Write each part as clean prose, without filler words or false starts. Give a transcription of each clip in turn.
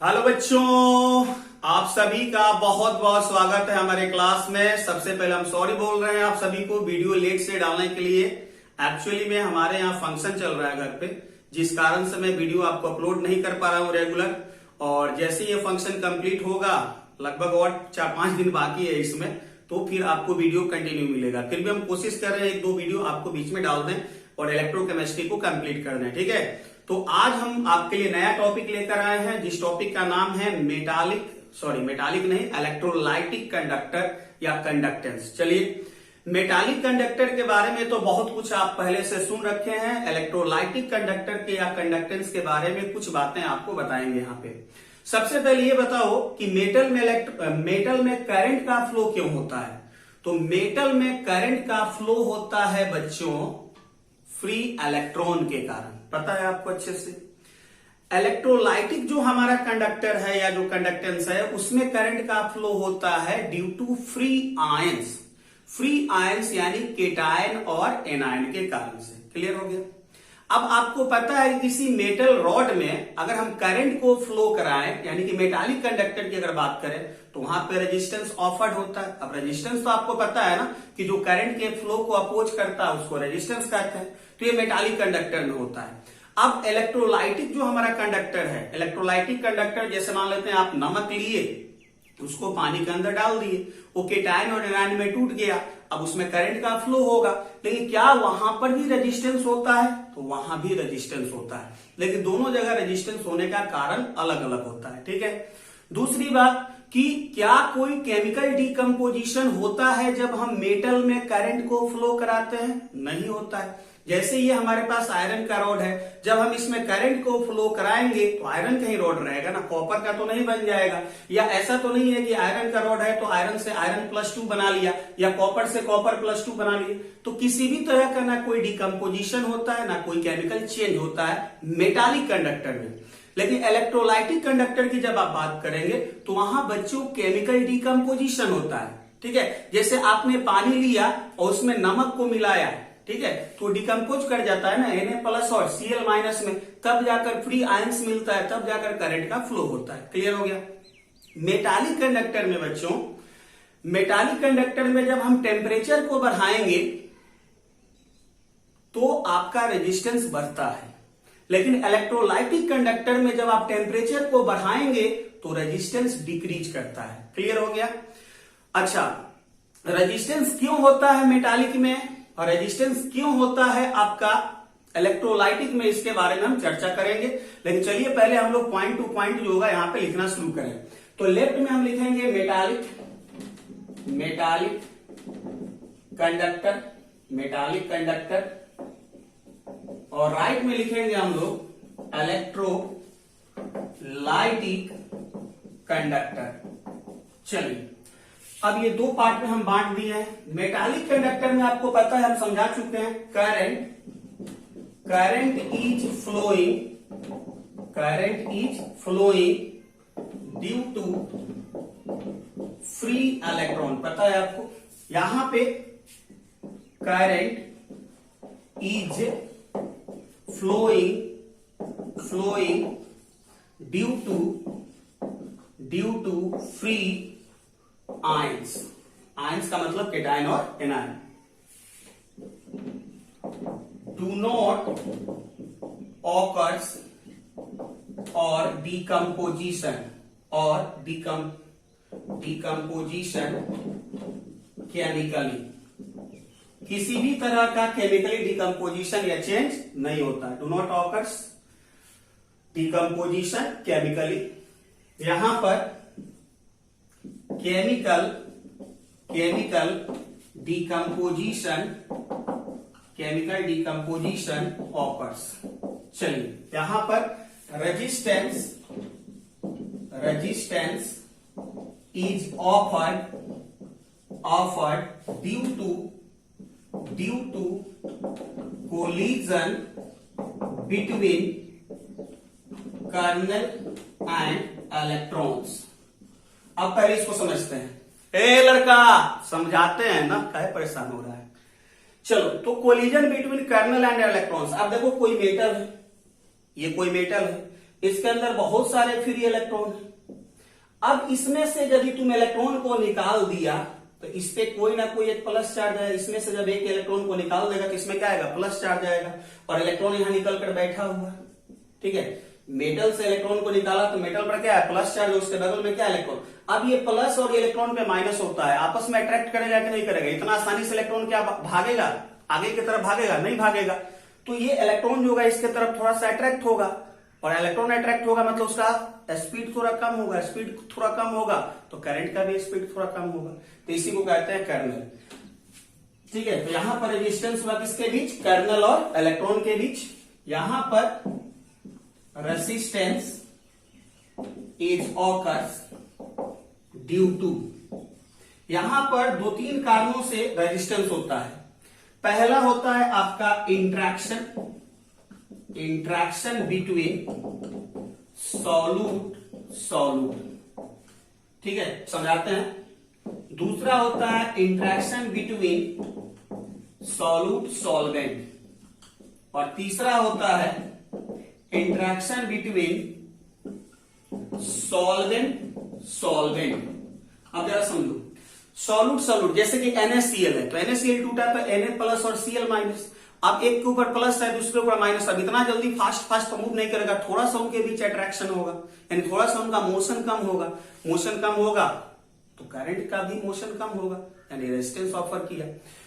Hello बच्चों, आप सभी का बहुत बहुत स्वागत है हमारे क्लास में। सबसे पहले हम सॉरी बोल रहे हैं आप सभी को वीडियो लेट से डालने के लिए। एक्चुअली में हमारे यहाँ फंक्शन चल रहा है घर पे, जिस कारण से मैं वीडियो आपको अपलोड नहीं कर पा रहा हूँ रेगुलर। और जैसे ये फंक्शन कंप्लीट होगा, लगभग और 4-5 दिन बाकी है इसमें, तो फिर आपको वीडियो कंटिन्यू मिलेगा। फिर भी हम कोशिश कर रहे हैं 1-2 वीडियो आपको बीच में डाल दें और इलेक्ट्रोकेमिस्ट्री को कंप्लीट कर दें, ठीक है। तो आज हम आपके लिए नया टॉपिक लेकर आए हैं, जिस टॉपिक का नाम है मेटालिक नहीं, इलेक्ट्रोलाइटिक कंडक्टर या कंडक्टेंस। चलिए, मेटालिक कंडक्टर के बारे में तो बहुत कुछ आप पहले से सुन रखे हैं। इलेक्ट्रोलाइटिक कंडक्टर के या कंडक्टेंस के बारे में कुछ बातें आपको बताएंगे यहाँ पे। सबसे पहले ये बताओ कि मेटल में करंट का फ्लो क्यों होता है। तो मेटल में करंट का फ्लो होता है बच्चों फ्री इलेक्ट्रॉन के कारण। पता है आपको अच्छे से। इलेक्ट्रोलाइटिक जो हमारा कंडक्टर है या जो कंडक्टेंस है, उसमें करंट का फ्लो होता है due to free ions. Free ions यानी केटायन और एनायन के कारण से। क्लियर हो गया। अब आपको पता है कि किसी मेटल रॉड में अगर हम करंट को फ्लो कराएं, यानी कि मेटालिक कंडक्टर की अगर बात करें, तो वहां पे रेजिस्टेंस ऑफर्ड होता है। अब रेजिस्टेंस तो आपको पता है ना कि जो करंट के फ्लो को अपोज करता है उसको रेजिस्टेंस कहते हैं। तो ये मेटालिक कंडक्टर में होता है। अब इलेक्ट्रोलाइटिक जो हमारा कंडक्टर है, इलेक्ट्रोलाइटिक कंडक्टर जैसे मान लेते हैं आप नमक लिए, उसको पानी के अंदर डाल दिए, वो केटायन और एनायन में टूट गया। अब उसमें करंट का फ्लो होगा, लेकिन क्या वहां पर भी रेजिस्टेंस होता है? तो वहां भी रेजिस्टेंस होता है, लेकिन दोनों जगह रेजिस्टेंस होने का कारण अलग अलग होता है, ठीक है। दूसरी बात कि क्या कोई केमिकल डिकम्पोजिशन होता है जब हम मेटल में करंट को फ्लो कराते हैं? नहीं होता है। जैसे ये हमारे पास आयरन का रॉड है, जब हम इसमें करंट को फ्लो कराएंगे तो आयरन का ही रॉड रहेगा ना, कॉपर का तो नहीं बन जाएगा। या ऐसा तो नहीं है कि आयरन का रॉड है तो आयरन से आयरन +2 बना लिया या कॉपर से कॉपर +2 बना लिया। तो किसी भी तरह का ना कोई डिकम्पोजिशन होता है, ना कोई केमिकल चेंज होता है मेटालिक कंडक्टर में। लेकिन इलेक्ट्रोलाइटिक कंडक्टर की जब आप बात करेंगे तो वहां बच्चों केमिकल डिकम्पोजिशन होता है, ठीक है। जैसे आपने पानी लिया और उसमें नमक को मिलाया, ठीक है, तो डिकम्पोज कर जाता है ना Na+ और Cl- में, तब जाकर फ्री आयंस मिलता है, तब जाकर करंट का फ्लो होता है। क्लियर हो गया। मेटालिक कंडक्टर में बच्चों, मेटालिक कंडक्टर में जब हम टेम्परेचर को बढ़ाएंगे तो आपका रेजिस्टेंस बढ़ता है, लेकिन इलेक्ट्रोलाइटिक कंडक्टर में जब आप टेम्परेचर को बढ़ाएंगे तो रेजिस्टेंस डिक्रीज करता है। क्लियर हो गया। अच्छा, रेजिस्टेंस क्यों होता है मेटालिक में और रेजिस्टेंस क्यों होता है आपका इलेक्ट्रोलाइटिक में, इसके बारे में हम चर्चा करेंगे। लेकिन चलिए पहले हम लोग पॉइंट टू पॉइंट जो होगा यहां पे लिखना शुरू करें। तो लेफ्ट में हम लिखेंगे मेटालिक कंडक्टर, और राइट में लिखेंगे हम लोग इलेक्ट्रोलाइटिक कंडक्टर। चलिए, अब ये 2 पार्ट में हम बांट दिए हैं। मेटालिक कंडक्टर में आपको पता है, हम समझा चुके हैं, current is flowing due to free electron. पता है आपको, यहां पे current is flowing due to free ions. Ions का मतलब केटायन और एनायन। डू नॉट ऑकर्स और डिकम्पोजिशन केमिकली। किसी भी तरह का केमिकली डिकम्पोजिशन या चेंज नहीं होता है। Do not occurs decomposition chemically. यहां पर केमिकल डिकम्पोजिशन ऑकर्स। चलिए, यहां पर resistance is offered due to collision between kernel and electrons. अब पहले इसको समझते हैं। ए लड़का, समझाते हैं ना, काहे परेशान हो रहा है। चलो, तो collision between kernel and electrons. अब देखो, कोई मेटल है, ये कोई मेटल है, इसके अंदर बहुत सारे फ्री इलेक्ट्रॉन है। अब इसमें से यदि तुम इलेक्ट्रॉन को निकाल दिया तो इस पे कोई ना कोई एक प्लस चार्ज है। इसमें से जब एक इलेक्ट्रॉन को निकाल देगा तो इसमें क्या आएगा, प्लस चार्ज आएगा, और इलेक्ट्रॉन यहां निकल कर बैठा हुआ। ठीक है, मेटल से इलेक्ट्रॉन को निकाला तो मेटल पर क्या है, प्लस चार्ज, उसके बगल में क्या इलेक्ट्रॉन। अब ये प्लस और इलेक्ट्रॉन पे माइनस होता है, आपस में अट्रैक्ट करेगा कि नहीं करेगा। इतना आसानी से इलेक्ट्रॉन क्या भागेगा, आगे की तरफ भागेगा, नहीं भागेगा। तो ये इलेक्ट्रॉन जो होगा इसके तरफ थोड़ा सा अट्रैक्ट होगा, और इलेक्ट्रॉन अट्रैक्ट होगा मतलब उसका स्पीड थोड़ा कम होगा। स्पीड थोड़ा कम होगा तो करंट का भी स्पीड थोड़ा कम होगा। तो इसी को कहते हैं कर्नल। ठीक है, तो यहां पर रेजिस्टेंस हुआ किसके बीच, कर्नल और इलेक्ट्रॉन के बीच। यहां पर resistance is occurs due to, यहां पर दो तीन कारणों से रेजिस्टेंस होता है। पहला होता है आपका इंट्रैक्शन बिटवीन सॉल्यूट। ठीक है, समझाते हैं। दूसरा होता है इंट्रैक्शन बिटवीन सॉल्वेंट, और तीसरा होता है इंट्रैक्शन बिटवीन सॉल्वेंट। अब जरा समझो, सॉल्यूट जैसे कि NaCl है, तो NaCl टूटा तो Na प्लस और Cl माइनस। अब एक के ऊपर प्लस है, दूसरे के ऊपर माइनस। अब इतना जल्दी फास्ट मूव नहीं करेगा, थोड़ा सा उनके बीच अट्रैक्शन होगा, यानी थोड़ा सा उनका मोशन कम होगा। मोशन कम होगा तो करंट का भी मोशन कम होगा, यानी रेजिस्टेंस ऑफर किया।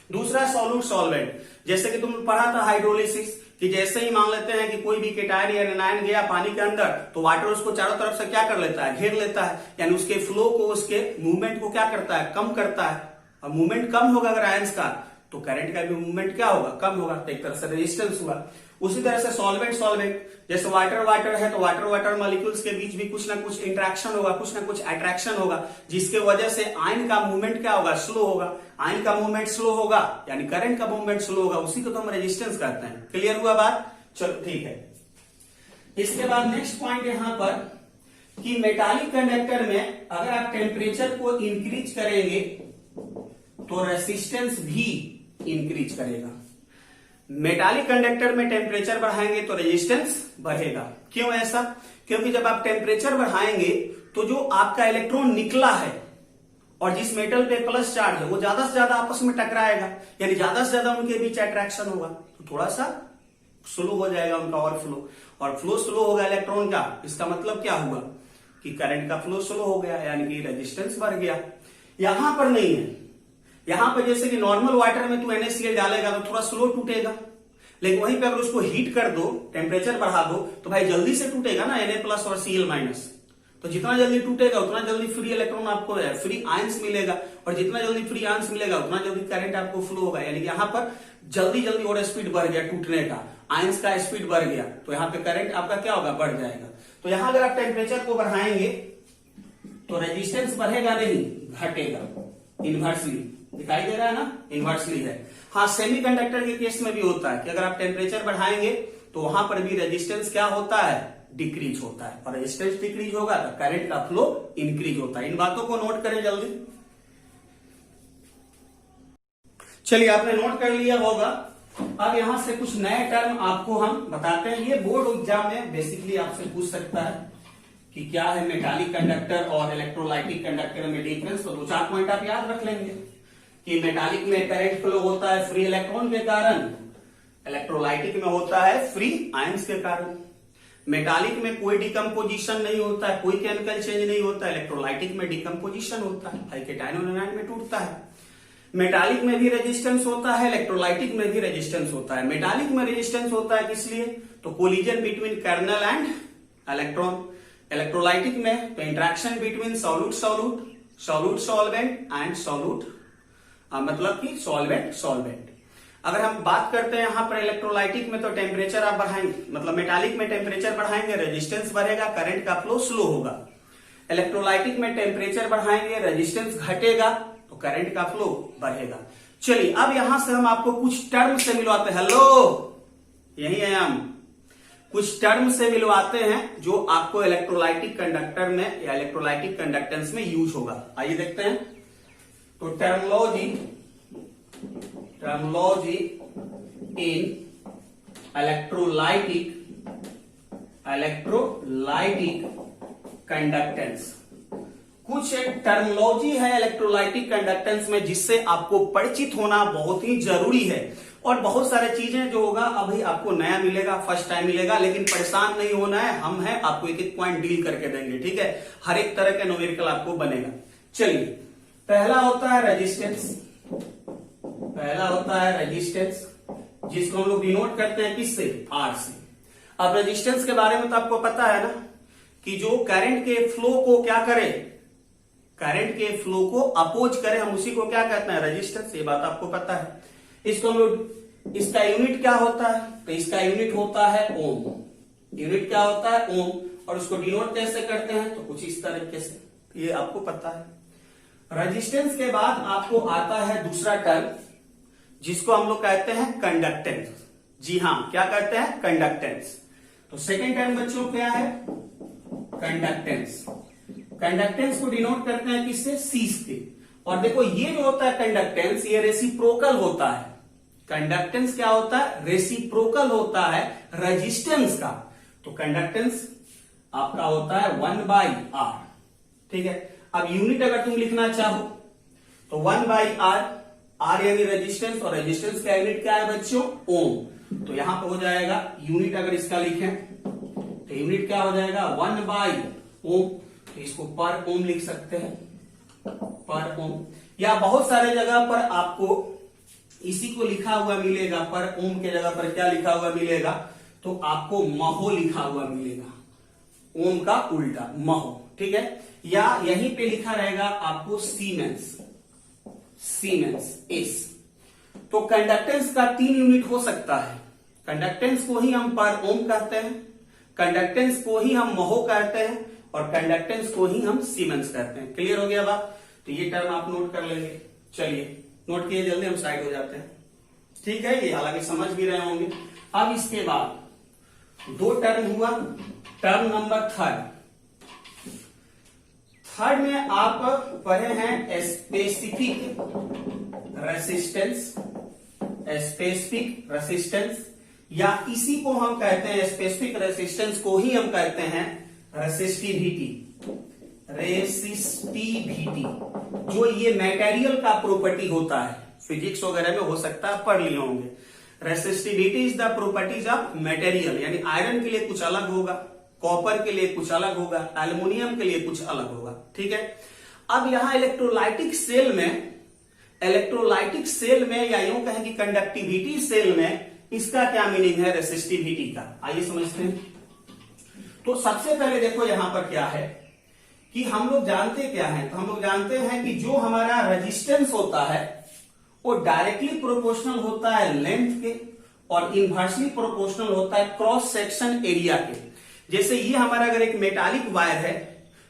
दूसरा सॉल्यूट सॉल्वेंट, जैसे कि तुमने पढ़ा था हाइड्रोलिसिस, कि जैसे ही मान लेते हैं कि कोई भी केटायन या एनायन गया पानी के अंदर, तो वाटर उसको चारों तरफ से क्या कर लेता है, घेर लेता है, यानी उसके फ्लो को, उसके मूवमेंट को क्या करता है, कम करता है। और मूवमेंट कम होगा अगर आयंस का, तो करंट का भी मूवमेंट क्या होगा, कम होगा। तो एक तरह से रेजिस्टेंस हुआ। उसी तरह से सॉल्वेंट, जैसे वाटर है तो वाटर मॉलिक्यूल्स के बीच भी कुछ ना कुछ इंटरेक्शन होगा, कुछ ना कुछ अट्रैक्शन होगा, जिसके वजह से आयन का मूवमेंट क्या होगा, स्लो होगा। आयन का मूवमेंट स्लो होगा यानी करंट का मूवमेंट स्लो होगा, उसी को तो हम रेजिस्टेंस कहते हैं। क्लियर हुआ बात, चलो ठीक है। इसके बाद नेक्स्ट पॉइंट यहां पर कि मेटालिक कंडक्टर में अगर आप टेम्परेचर को इंक्रीज करेंगे तो रेसिस्टेंस भी इंक्रीज करेगा। मेटालिक कंडक्टर में टेम्परेचर बढ़ाएंगे तो रेजिस्टेंस बढ़ेगा। क्यों ऐसा, क्योंकि जब आप टेम्परेचर बढ़ाएंगे तो जो आपका इलेक्ट्रॉन निकला है और जिस मेटल पे प्लस चार्ज है वो ज्यादा से ज्यादा आपस में टकराएगा, यानी ज्यादा से ज्यादा उनके बीच अट्रैक्शन होगा, तो थोड़ा सा स्लो हो जाएगा उनका ओवरफ्लो, और फ्लो स्लो होगा इलेक्ट्रॉन का। इसका मतलब क्या हुआ कि करंट का फ्लो स्लो हो गया, यानी कि रेजिस्टेंस बढ़ गया। यहां पर नहीं है, यहां पर जैसे कि नॉर्मल वाटर में तू NaCl डालेगा तो थोड़ा स्लो टूटेगा, लेकिन वहीं पे अगर उसको हीट कर दो, टेम्परेचर बढ़ा दो, तो भाई जल्दी से टूटेगा ना Na प्लस और Cl माइनस। तो जितना जल्दी टूटेगा उतना जल्दी फ्री इलेक्ट्रॉन आपको, फ्री आयंस मिलेगा, और जितना जल्दी फ्री आयंस मिलेगा उतना जल्दी करंट आपको फ्लो होगा। यानी कि यहां पर जल्दी और स्पीड बढ़ गया टूटने का, आयंस का स्पीड बढ़ गया, तो यहाँ पे करंट आपका क्या होगा, बढ़ जाएगा। तो यहां अगर आप टेम्परेचर को बढ़ाएंगे तो रेजिस्टेंस बढ़ेगा नहीं, घटेगा। इनवर्सली दिखाई दे रहा है ना, इनवर्सली है। हाँ, सेमीकंडक्टर के केस में भी होता है कि अगर आप टेम्परेचर बढ़ाएंगे तो वहां पर भी रेजिस्टेंस क्या होता है, डिक्रीज होता है, और रेजिस्टेंस डिक्रीज होगा तो करंट का फ्लो इंक्रीज होता है। इन बातों को नोट करें जल्दी। चलिए, आपने नोट कर लिया होगा। अब यहां से कुछ नए टर्म आपको हम बताते हैं। ये बोर्ड एग्जाम में बेसिकली आपसे पूछ सकता है कि क्या है मेटालिक कंडक्टर और इलेक्ट्रोलाइटिक कंडक्टर में डिफरेंस। तो दो चार पॉइंट आप याद रख लेंगे कि मेटालिक में करंट फ्लो होता है फ्री इलेक्ट्रॉन के कारण, इलेक्ट्रोलाइटिक में होता है फ्री आयंस के कारण। मेटालिक में कोई डिकम्पोजिशन नहीं होता है, कोई केमिकल चेंज नहीं होता है, इलेक्ट्रोलाइटिक में डिकम्पोजिशन होता है, भाई केटायन और एनायन में टूटता है। मेटालिक में भी रेजिस्टेंस होता है, इलेक्ट्रोलाइटिक में भी रेजिस्टेंस होता है। मेटालिक में रेजिस्टेंस होता है किस लिए, तो collision between kernel and electron. Electrolytic में तो interaction between solute solvent and solute, मतलब कि सॉल्वेंट। अगर हम बात करते हैं यहां पर इलेक्ट्रोलाइटिक में, तो टेम्परेचर आप बढ़ाएंगे, मतलब मेटालिक में टेम्परेचर बढ़ाएंगे, रेजिस्टेंस बढ़ेगा, करंट का फ्लो स्लो होगा। इलेक्ट्रोलाइटिक में टेम्परेचर बढ़ाएंगे, रेजिस्टेंस घटेगा, तो करंट का फ्लो बढ़ेगा। चलिए, अब यहां से हम आपको कुछ टर्म से मिलवाते हैं। हेलो, यही है, हम कुछ टर्म से मिलवाते हैं जो आपको इलेक्ट्रोलाइटिक कंडक्टर में या इलेक्ट्रोलाइटिक कंडक्टेंस में यूज होगा। आइए देखते हैं। तो टर्मोलॉजी इन इलेक्ट्रोलाइटिक इलेक्ट्रोलाइटिक कंडक्टेंस। कुछ एक टर्मिनोलॉजी है इलेक्ट्रोलाइटिक कंडक्टेंस में जिससे आपको परिचित होना बहुत ही जरूरी है, और बहुत सारे चीजें जो होगा अभी आपको नया मिलेगा, फर्स्ट टाइम मिलेगा, लेकिन परेशान नहीं होना है, हम हैं आपको एक एक पॉइंट डील करके देंगे, ठीक है। हर एक तरह का न्यूमेरिकल आपको बनेगा। चलिए, पहला होता है रेजिस्टेंस। पहला होता है रेजिस्टेंस, जिसको हम लोग डिनोट करते हैं किससे? आर से। अब रेजिस्टेंस के बारे में तो आपको पता है ना कि जो करंट के फ्लो को क्या करे, करंट के फ्लो को अपोज करे, हम उसी को क्या कहते हैं? रेजिस्टेंस। ये बात आपको पता है। इसको हम लोग, इसका यूनिट क्या होता है? तो इसका यूनिट होता है ओम। यूनिट क्या होता है? ओम। और उसको डिनोट कैसे करते हैं? तो कुछ इस तरीके से, ये आपको पता है। रेजिस्टेंस के बाद आपको आता है दूसरा टर्म, जिसको हम लोग कहते हैं कंडक्टेंस। जी हां, क्या कहते हैं? कंडक्टेंस। तो सेकेंड टर्म बच्चों क्या है? कंडक्टेंस। कंडक्टेंस को डिनोट करते हैं किससे? सी से। और देखो, ये जो होता है कंडक्टेंस, ये रेसिप्रोकल होता है। कंडक्टेंस क्या होता है? रेसिप्रोकल होता है रेजिस्टेंस का। तो कंडक्टेंस आपका होता है 1/r, ठीक है। अब यूनिट अगर तुम लिखना चाहो तो 1/r, r यानी रेजिस्टेंस, और रेजिस्टेंस का यूनिट क्या है बच्चों? ओम। तो यहां पर हो जाएगा यूनिट, अगर इसका लिखें तो यूनिट क्या हो जाएगा? 1/ओम। तो इसको पर ओम लिख सकते हैं, पर ओम। या बहुत सारे जगह पर आपको इसी को लिखा हुआ मिलेगा, पर ओम के जगह पर क्या लिखा हुआ मिलेगा? तो आपको महो लिखा हुआ मिलेगा, ओम का उल्टा महो, ठीक है। या यहीं पे लिखा रहेगा आपको सीमेंस, सीमेंस एस। तो कंडक्टेंस का 3 यूनिट हो सकता है। कंडक्टेंस को ही हम पर ओम कहते हैं, कंडक्टेंस को ही हम महो कहते हैं, और कंडक्टेंस को ही हम सीमेंस कहते हैं। क्लियर हो गया बात? तो ये टर्म आप नोट कर लेंगे। चलिए, नोट किए, जल्दी हम साइड हो जाते हैं, ठीक है। ये हालांकि समझ भी रहे होंगे। अब इसके बाद 2 टर्म हुआ। टर्म नंबर थर्ड में आप पढ़े हैं स्पेसिफिक रेसिस्टेंस। स्पेसिफिक रेसिस्टेंस, या इसी को हम कहते हैं, स्पेसिफिक रेसिस्टेंस को ही हम कहते हैं रेसिस्टिविटी। रेसिस्टिविटी, जो ये मटेरियल का प्रॉपर्टी होता है, फिजिक्स वगैरह में हो सकता है पढ़ लिए होंगे। Resistivity is the properties of material, यानी आयरन के लिए कुछ अलग होगा, कॉपर के लिए कुछ अलग होगा, एल्युमिनियम के लिए कुछ अलग होगा, ठीक है। अब यहां इलेक्ट्रोलाइटिक सेल में, या यूं कहें कि कंडक्टिविटी सेल में, इसका क्या मीनिंग है रेसिस्टिविटी का? आइए समझते हैं। तो सबसे पहले देखो यहां पर क्या है कि हम लोग जानते क्या है? तो हम लोग जानते हैं कि जो हमारा रेजिस्टेंस होता है वो डायरेक्टली प्रोपोर्शनल होता है लेंथ के, और इनवर्सली प्रोपोर्शनल होता है क्रॉस सेक्शन एरिया के। जैसे ये हमारा अगर एक मेटालिक वायर है,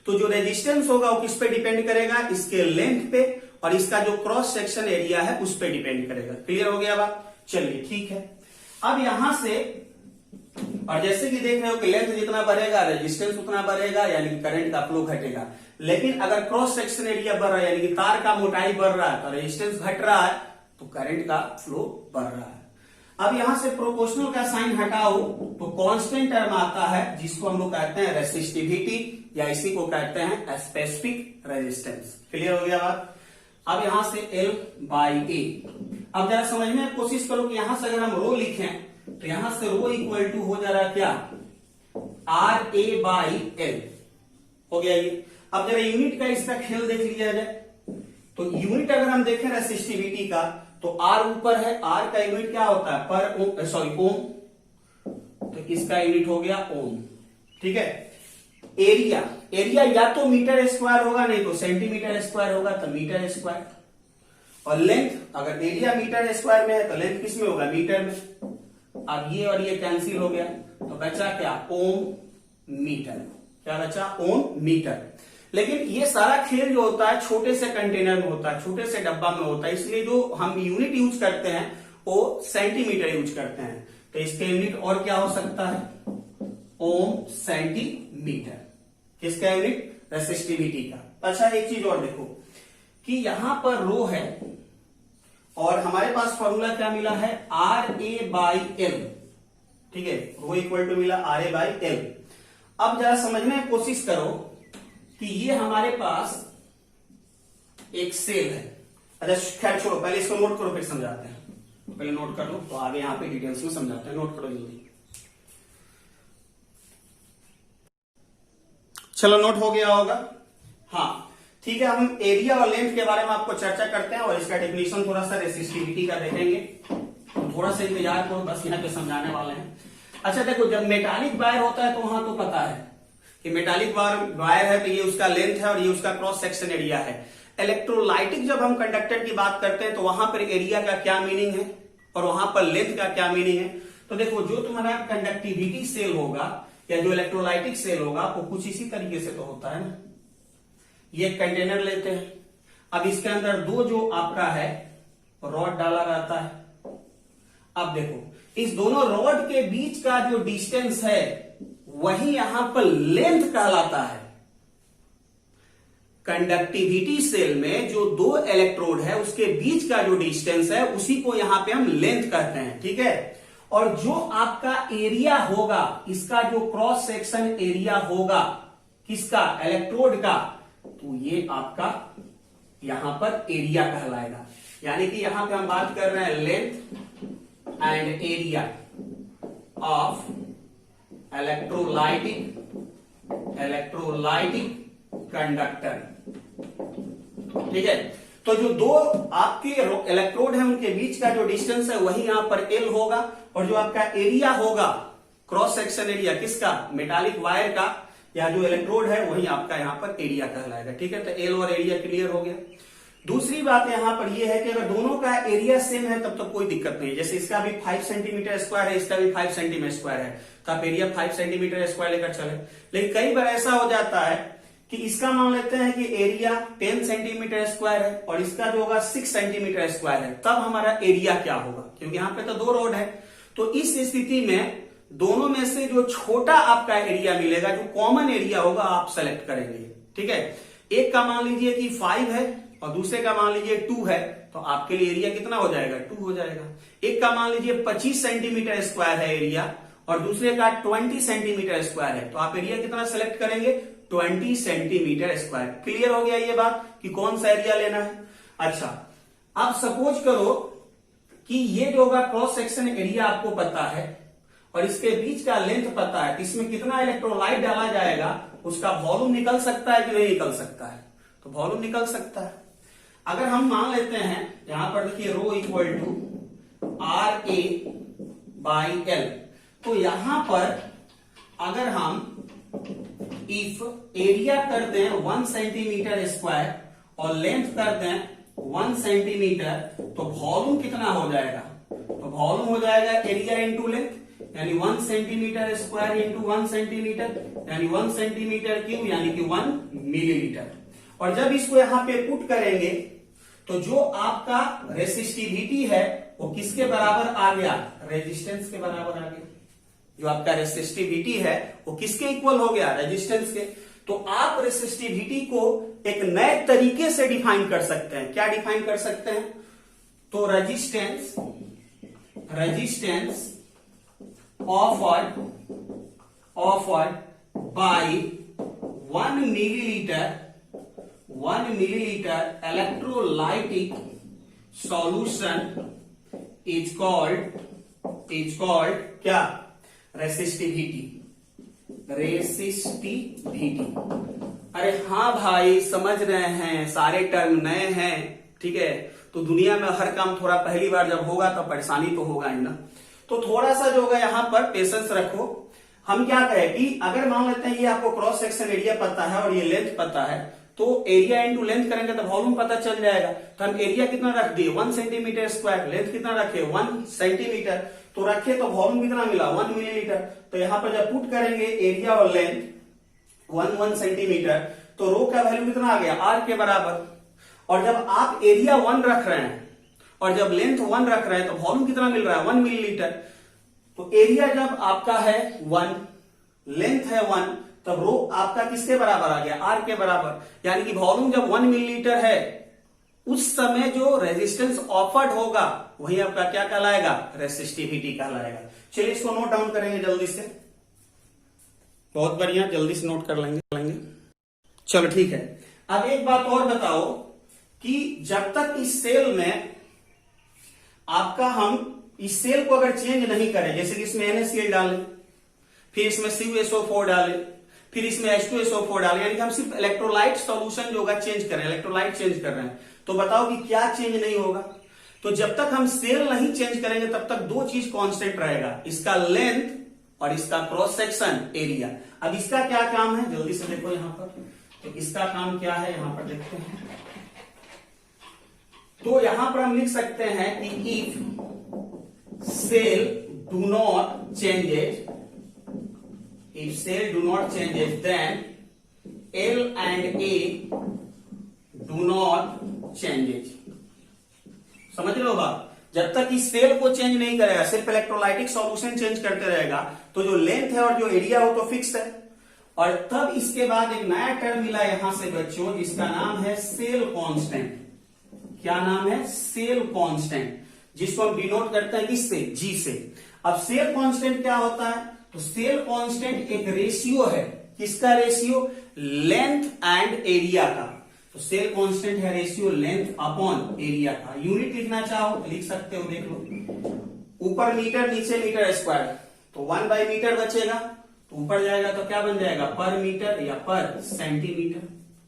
तो जो रेजिस्टेंस होगा वो किस पे डिपेंड करेगा? इसके लेंथ पे, और इसका जो क्रॉस सेक्शन एरिया है उस पे डिपेंड करेगा। क्लियर हो गया बात? चलिए, ठीक है। अब यहां से, और जैसे कि देख रहे हो कि लेंथ जितना बढ़ेगा रेजिस्टेंस उतना बढ़ेगा, यानी कि करंट का फ्लो घटेगा। लेकिन अगर क्रॉस सेक्शन एरिया बढ़ रहा है, यानी कि तार का मोटाई बढ़ रहा है, तो रेजिस्टेंस घट रहा है, तो करंट का फ्लो बढ़ रहा है। अब यहां से प्रोपोर्शनल का साइन हटाओ तो कांस्टेंट टर्म आता है, जिसको हम लोग कहते हैं रेसिस्टिविटी, या इसी को कहते हैं स्पेसिफिक रेजिस्टेंस। क्लियर हो गया बात? अब यहां से L/A। अब जरा समझने की कोशिश करो कि यहां से अगर हम रो लिखें तो यहां से रो इक्वल टू हो जा रहा क्या? RA/L हो गया ये। अब जरा यूनिट का इसका खेल देख लिया जाए, तो यूनिट अगर हम देखें रेसिस्टिविटी का, तो R ऊपर है, R का यूनिट क्या होता है? पर ओम, सॉरी ओम। तो इसका यूनिट हो गया ओम, ठीक है। एरिया या तो मीटर स्क्वायर होगा, नहीं तो सेंटीमीटर स्क्वायर होगा, तो मीटर स्क्वायर। और लेंथ, अगर एरिया मीटर स्क्वायर में है तो लेंथ किस में होगा? मीटर में। अब ये और ये कैंसिल हो गया, तो बचा क्या? ओम मीटर। क्या बचा? ओम मीटर। लेकिन ये सारा खेल जो होता है छोटे से कंटेनर में होता है, छोटे से डब्बा में होता है, इसलिए जो हम यूनिट यूज करते हैं वो सेंटीमीटर यूज करते हैं। तो इसके यूनिट और क्या हो सकता है? ओम सेंटीमीटर। किसका यूनिट? रेसिस्टिविटी का। अच्छा, एक चीज और देखो कि यहां पर रो है और हमारे पास फॉर्मूला क्या मिला है? RA/L, ठीक है। रो इक्वल टू मिला RA/L। अब जरा समझने की कोशिश करो कि ये हमारे पास एक सेल है। अच्छा खैर छोड़ो, पहले इसको नोट करो फिर समझाते हैं। पहले नोट कर लो तो आगे यहाँ पे डिटेल्स में समझाते हैं। नोट करो जल्दी। चलो नोट हो गया होगा। हाँ ठीक है, हम एरिया और लेंथ के बारे में आपको चर्चा करते हैं और इसका डेफिनेशन थोड़ा सा रेसिस्टिविटी का देखेंगे। थोड़ा सा इंतजार करो, बस यहाँ पे समझाने वाले हैं। अच्छा देखो, जब मेटालिक वायर होता है तो वहां तो पता है कि मेटालिक वायर है तो ये उसका लेंथ है और ये उसका क्रॉस सेक्शन एरिया है। इलेक्ट्रोलाइटिक जब हम कंडक्टर की बात करते हैं तो वहां पर एरिया का क्या मीनिंग है और वहां पर लेंथ का क्या मीनिंग है। तो देखो, जो तुम्हारा कंडक्टिविटी सेल होगा या जो इलेक्ट्रोलाइटिक सेल होगा वो कुछ इसी तरीके से तो होता है ना। ये कंटेनर लेते हैं, अब इसके अंदर दो जो आपका है रॉड डाला रहता है। अब देखो, इस दोनों रॉड के बीच का जो डिस्टेंस है वही यहां पर लेंथ कहलाता है। कंडक्टिविटी सेल में जो दो इलेक्ट्रोड है उसके बीच का जो डिस्टेंस है उसी को यहां पे हम लेंथ कहते हैं, ठीक है। और जो आपका एरिया होगा, इसका जो क्रॉस सेक्शन एरिया होगा किसका, इलेक्ट्रोड का, तो ये आपका यहां पर एरिया कहलाएगा। यानी कि यहां पे हम बात कर रहे हैं length and area of electrolytic conductor, ठीक है। तो जो दो आपके इलेक्ट्रोड है उनके बीच का जो डिस्टेंस है वही यहां पर एल होगा और जो आपका एरिया होगा क्रॉस सेक्शन एरिया किसका, मेटालिक वायर का या जो इलेक्ट्रोड है वही आपका यहां पर एरिया कहलाएगा, ठीक है। तो एल और एरिया क्लियर हो गया। दूसरी बात यहां पर यह है कि अगर दोनों का एरिया सेम है तब तो कोई दिक्कत नहीं है। जैसे इसका भी 5 सेंटीमीटर स्क्वायर है, इसका भी 5 सेंटीमीटर स्क्वायर है, तो आप एरिया 5 सेंटीमीटर स्क्वायर लेकर चले। लेकिन कई बार ऐसा हो जाता है कि इसका मान लेते हैं कि एरिया 10 सेंटीमीटर स्क्वायर है और इसका जो होगा 6 सेंटीमीटर स्क्वायर है, तब हमारा एरिया क्या होगा, क्योंकि यहां पे तो दो रोड है। तो इस स्थिति में दोनों में से जो छोटा आपका एरिया मिलेगा, जो कॉमन एरिया होगा, आप सेलेक्ट करेंगे, ठीक है। एक का मान लीजिए कि 5 है और दूसरे का मान लीजिए 2 है, तो आपके लिए एरिया कितना हो जाएगा, 2 हो जाएगा। एक का मान लीजिए 25 सेंटीमीटर स्क्वायर है एरिया और दूसरे का 20 सेंटीमीटर स्क्वायर है, तो आप एरिया कितना सेलेक्ट करेंगे, 20 सेंटीमीटर स्क्वायर। क्लियर हो गया ये बात कि कौन सा एरिया लेना है। अच्छा, अब सपोज करो कि ये जो होगा क्रॉस सेक्शन एरिया आपको पता है और इसके बीच का लेंथ पता है, इसमें कितना इलेक्ट्रोलाइट डाला जाएगा, उसका वॉल्यूम निकल सकता है कि नहीं निकल सकता है, तो वॉल्यूम निकल सकता है। अगर हम मान लेते हैं यहां पर देखिए rho equal to R A by L, तो यहां पर अगर हम इफ एरिया कर दें 1 सेंटीमीटर स्क्वायर और लेंथ कर दें 1 सेंटीमीटर, तो वॉल्यूम कितना हो जाएगा, तो वॉल्यूम हो जाएगा एरिया इंटू लेंथ, यानी 1 सेंटीमीटर स्क्वायर इंटू 1 सेंटीमीटर, यानी 1 सेंटीमीटर क्यूब यानी कि 1 मिलीलीटर। और जब इसको यहां पे पुट करेंगे तो जो आपका रेसिस्टिविटी है वो किसके बराबर आ गया, रेजिस्टेंस के बराबर आ गया। जो आपका रेसिस्टिविटी है वो किसके इक्वल हो गया, रेजिस्टेंस के। तो आप रेसिस्टिविटी को एक नए तरीके से डिफाइन कर सकते हैं। क्या डिफाइन कर सकते हैं, तो resistance offered by 1 millilitre electrolytic solution is called क्या, रेसिस्टिविटी। अरे हाँ भाई, समझ रहे हैं, सारे टर्म नए हैं, ठीक है। तो दुनिया में हर काम थोड़ा पहली बार जब होगा तो परेशानी तो होगा ही ना। तो थोड़ा सा जो होगा यहां पर पेशेंस रखो। हम क्या कहें कि अगर मान लेते हैं ये आपको क्रॉस सेक्शन एरिया पता है और ये लेंथ पता है, तो एरिया इंटू लेंथ करेंगे तो वॉल्यूम पता चल जाएगा। तो हम एरिया कितना रख दिए 1 सेंटीमीटर स्क्वायर, लेंथ कितना रखे 1 सेंटीमीटर, तो रखे तो वॉल्यूम कितना मिला 1 मिलीलीटर। तो यहां पर जब पुट करेंगे एरिया और लेंथ 1 सेंटीमीटर, तो रो का वैल्यू कितना आ गया, आर के बराबर। और जब आप एरिया 1 रख रहे हैं और जब लेंथ 1 रख रहे हैं तो वॉल्यूम कितना मिल रहा है 1 मिलीलीटर। तो एरिया जब आपका है 1, लेंथ है 1, तब रो आपका किसके बराबर आ गया, आर के बराबर। यानी कि वॉल्यूम जब 1 मिलीलीटर है उस समय जो रेजिस्टेंस ऑफर्ड होगा वही आपका क्या कहलाएगा, रेसिस्टिविटी कहलाएगा। चलिए इसको नोट डाउन करेंगे जल्दी से। बहुत बढ़िया, जल्दी से नोट कर लेंगे। चलो ठीक है। अब एक बात और बताओ कि जब तक इस सेल में आपका हम इस सेल को अगर चेंज नहीं करें, जैसे कि इसमें NaCl डालें, फिर इसमें CuSO4 डालें, फिर इसमें H2SO4 डालें, यानी कि हम सिर्फ इलेक्ट्रोलाइट सॉल्यूशन जो होगा चेंज कर रहे हैं, इलेक्ट्रोलाइट चेंज कर रहे हैं, तो बताओ कि क्या चेंज नहीं होगा। तो जब तक हम सेल नहीं चेंज करेंगे तब तक दो चीज कांस्टेंट रहेगा, इसका लेंथ और इसका क्रॉस सेक्शन एरिया। अब इसका क्या काम है, जल्दी से देखो यहां पर। तो इसका काम क्या है, यहां पर देखते हैं। तो यहां पर हम लिख सकते हैं कि if cell do not changes, if cell do not changes, then L and A do not changes। समझ लो बात, जब तक इस सेल को चेंज नहीं करेगा, सिर्फ इलेक्ट्रोलाइटिक सॉल्यूशन चेंज करते रहेगा, तो जो लेंथ है और जो एरिया हो तो फिक्स है। और तब इसके बाद एक नया टर्म मिला यहां से बच्चों, जिसका नाम है सेल कांस्टेंट। क्या नाम है, सेल कांस्टेंट, जिसको हम डिनोट करते हैं किससे, G से। अब सेल कांस्टेंट क्या होता है, तो सेल कांस्टेंट एक रेशियो है, किसका रेशियो, लेंथ एंड एरिया का। तो सेल कांस्टेंट है रेशियो लेंथ अपॉन एरिया का। यूनिट लिखना चाहो तो लिख सकते हो, देख लो, ऊपर मीटर नीचे मीटर स्क्वायर, तो 1/मीटर बचेगा, तो ऊपर जाएगा तो क्या बन जाएगा, पर मीटर या पर सेंटीमीटर।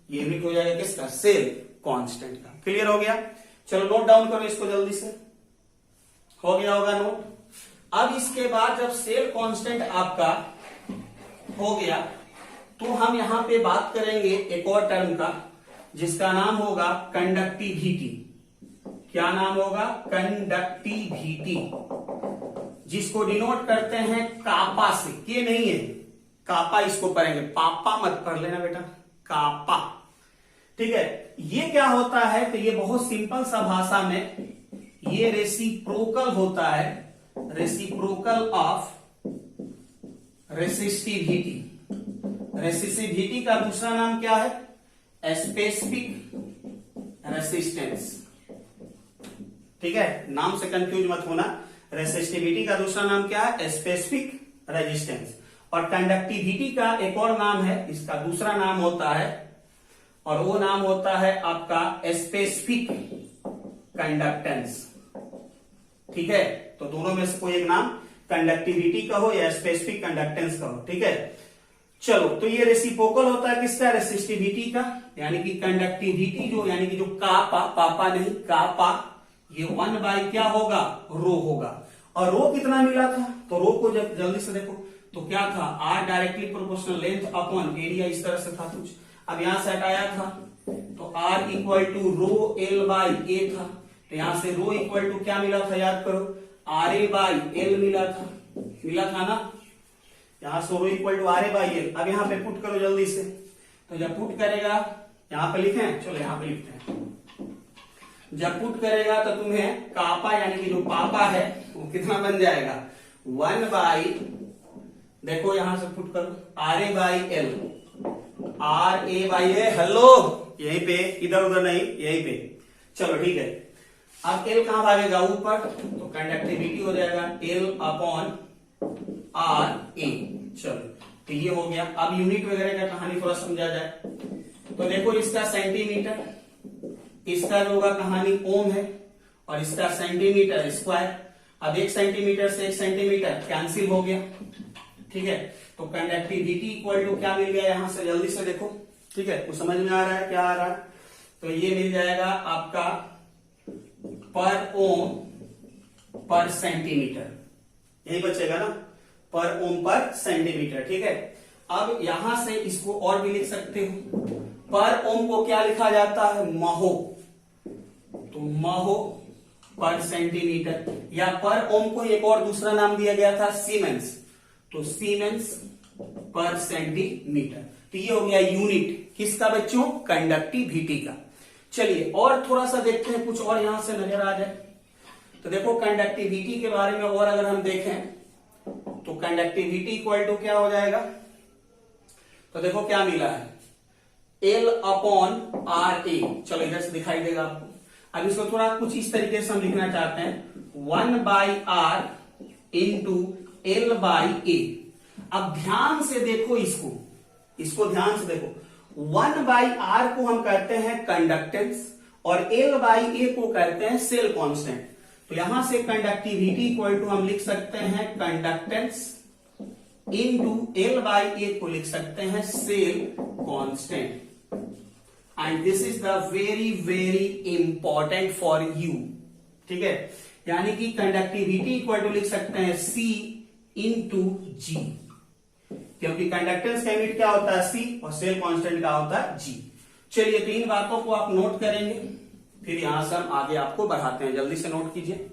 ये यूनिट हो जाएगा किसका, सेल कांस्टेंट का। क्लियर हो गया। चलो नोट डाउन करो इसको जल्दी से, हो गया होगा नोट। अब इसके बाद जब सेल कांस्टेंट आपका हो गया, तो हम यहां पे बात करेंगे एक और टर्म का, जिसका नाम होगा कंडक्टिविटी। क्या नाम होगा, कंडक्टिविटी, जिसको डिनोट करते हैं कापा से। के नहीं है, कापा इसको पढ़ेंगे, पापा मत पढ़ लेना बेटा, कापा। ठीक है, ये क्या होता है, तो ये बहुत सिंपल सा भाषा में ये रेसिप्रोकल होता है, रेसिप्रोकल ऑफ रेसिस्टिविटी। रेसिस्टिविटी का दूसरा नाम क्या है, स्पेसिफिक रेसिस्टेंस। ठीक है, नाम से कंफ्यूज मत होना। रेसिस्टिविटी का दूसरा नाम क्या है, स्पेसिफिक रेजिस्टेंस। और कंडक्टिविटी का एक और नाम है, इसका दूसरा नाम होता है, और वो नाम होता है आपका स्पेसिफिक कंडक्टेंस। ठीक है, तो दोनों में से कोई एक नाम कंडक्टिविटी का हो या स्पेसिफिक कंडक्टेंस का हो। ठीक है, चलो, तो ये रेसिप्रोकल होता है किसका, रेसिस्टिविटी का, यानी कि कंडक्टिविटी जो, यानी कि जो कापा, पापा नहीं कापा, ये 1 क्या होगा, रो होगा। और रो कितना मिला था, तो रो को जब जल्दी से देखो तो क्या था, R directly proportional length upon area, इस तरह से था कुछ। अब यहां से हटाया था तो R equal to rho L by A था, तो यहां से रो इक्वल टू क्या मिला था, याद करो, RA बाई L मिला था ना। यहां से rho equal to RA by L। अब यहां पे पुट करो जल्दी से, तो जब पुट करेगा, यहां पे लिखें, चलो यहां पे लिखते हैं। जब पुट करेगा तो तुम्हें कापा यानी कि जो पापा है वो कितना बन जाएगा, 1 बाई, देखो यहां से पुट करो, RA by L, RA by A, hello, यहीं पे, इधर उधर नहीं, यहीं पे। चलो ठीक है, अब L कहां भागेगा, ऊपर, तो कंडक्टिविटी हो जाएगा L अपॉन RA। चलो, तो ये हो गया। अब यूनिट वगैरह का कहानी थोड़ा समझा जाए, तो देखो इसका सेंटीमीटर, इसका जो होगा कहानी ओम है, और इसका सेंटीमीटर स्क्वायर। अब 1 सेंटीमीटर से 1 सेंटीमीटर कैंसिल हो गया। ठीक है, तो कंडक्टिविटी इक्वल टू क्या मिल गया यहां से, जल्दी से देखो। ठीक है, कुछ समझ में आ रहा है, क्या आ रहा है, तो ये मिल जाएगा आपका पर ओम पर सेंटीमीटर, यही बचेगा ना, पर ओम पर सेंटीमीटर। ठीक है, अब यहां से इसको और भी लिख सकते हो, पर ओम को क्या लिखा जाता है, महो, तो महो पर सेंटीमीटर, या पर ओम को एक और दूसरा नाम दिया गया था सीमेंस, तो सीमेंस पर सेंटीमीटर। तो ये हो गया यूनिट किसका बच्चों, कंडक्टिविटी का। चलिए और थोड़ा सा देखते हैं, कुछ और यहां से नजर आ जाए। तो देखो कंडक्टिविटी के बारे में और अगर हम देखें तो कंडक्टिविटी इक्वल टू क्या हो जाएगा, तो देखो क्या मिला है, L अपॉन RA। चलो इधर से दिखाई देगा आपको। अब इसको थोड़ा कुछ इस तरीके से हम लिखना चाहते हैं, 1 by R into L by A। अब ध्यान से देखो इसको ध्यान से देखो, 1/r को हम कहते हैं कंडक्टेंस और L/A को कहते हैं सेल कांस्टेंट। तो यहां से कंडक्टिविटी इक्वल टू हम लिख सकते हैं कंडक्टेंस इनटू L/A को लिख सकते हैं cell constant. And this is the very very important for you, ठीक है। यानी कि कंडक्टिविटी इक्वल टू लिख सकते हैं C इंटू G, क्योंकि कंडक्टेंस का यूनिट क्या होता है C और सेल कांस्टेंट का होता है G। चलिए, तो इन बातों को आप नोट करेंगे, फिर यहां से हम आगे आपको बढ़ाते हैं। जल्दी से नोट कीजिए।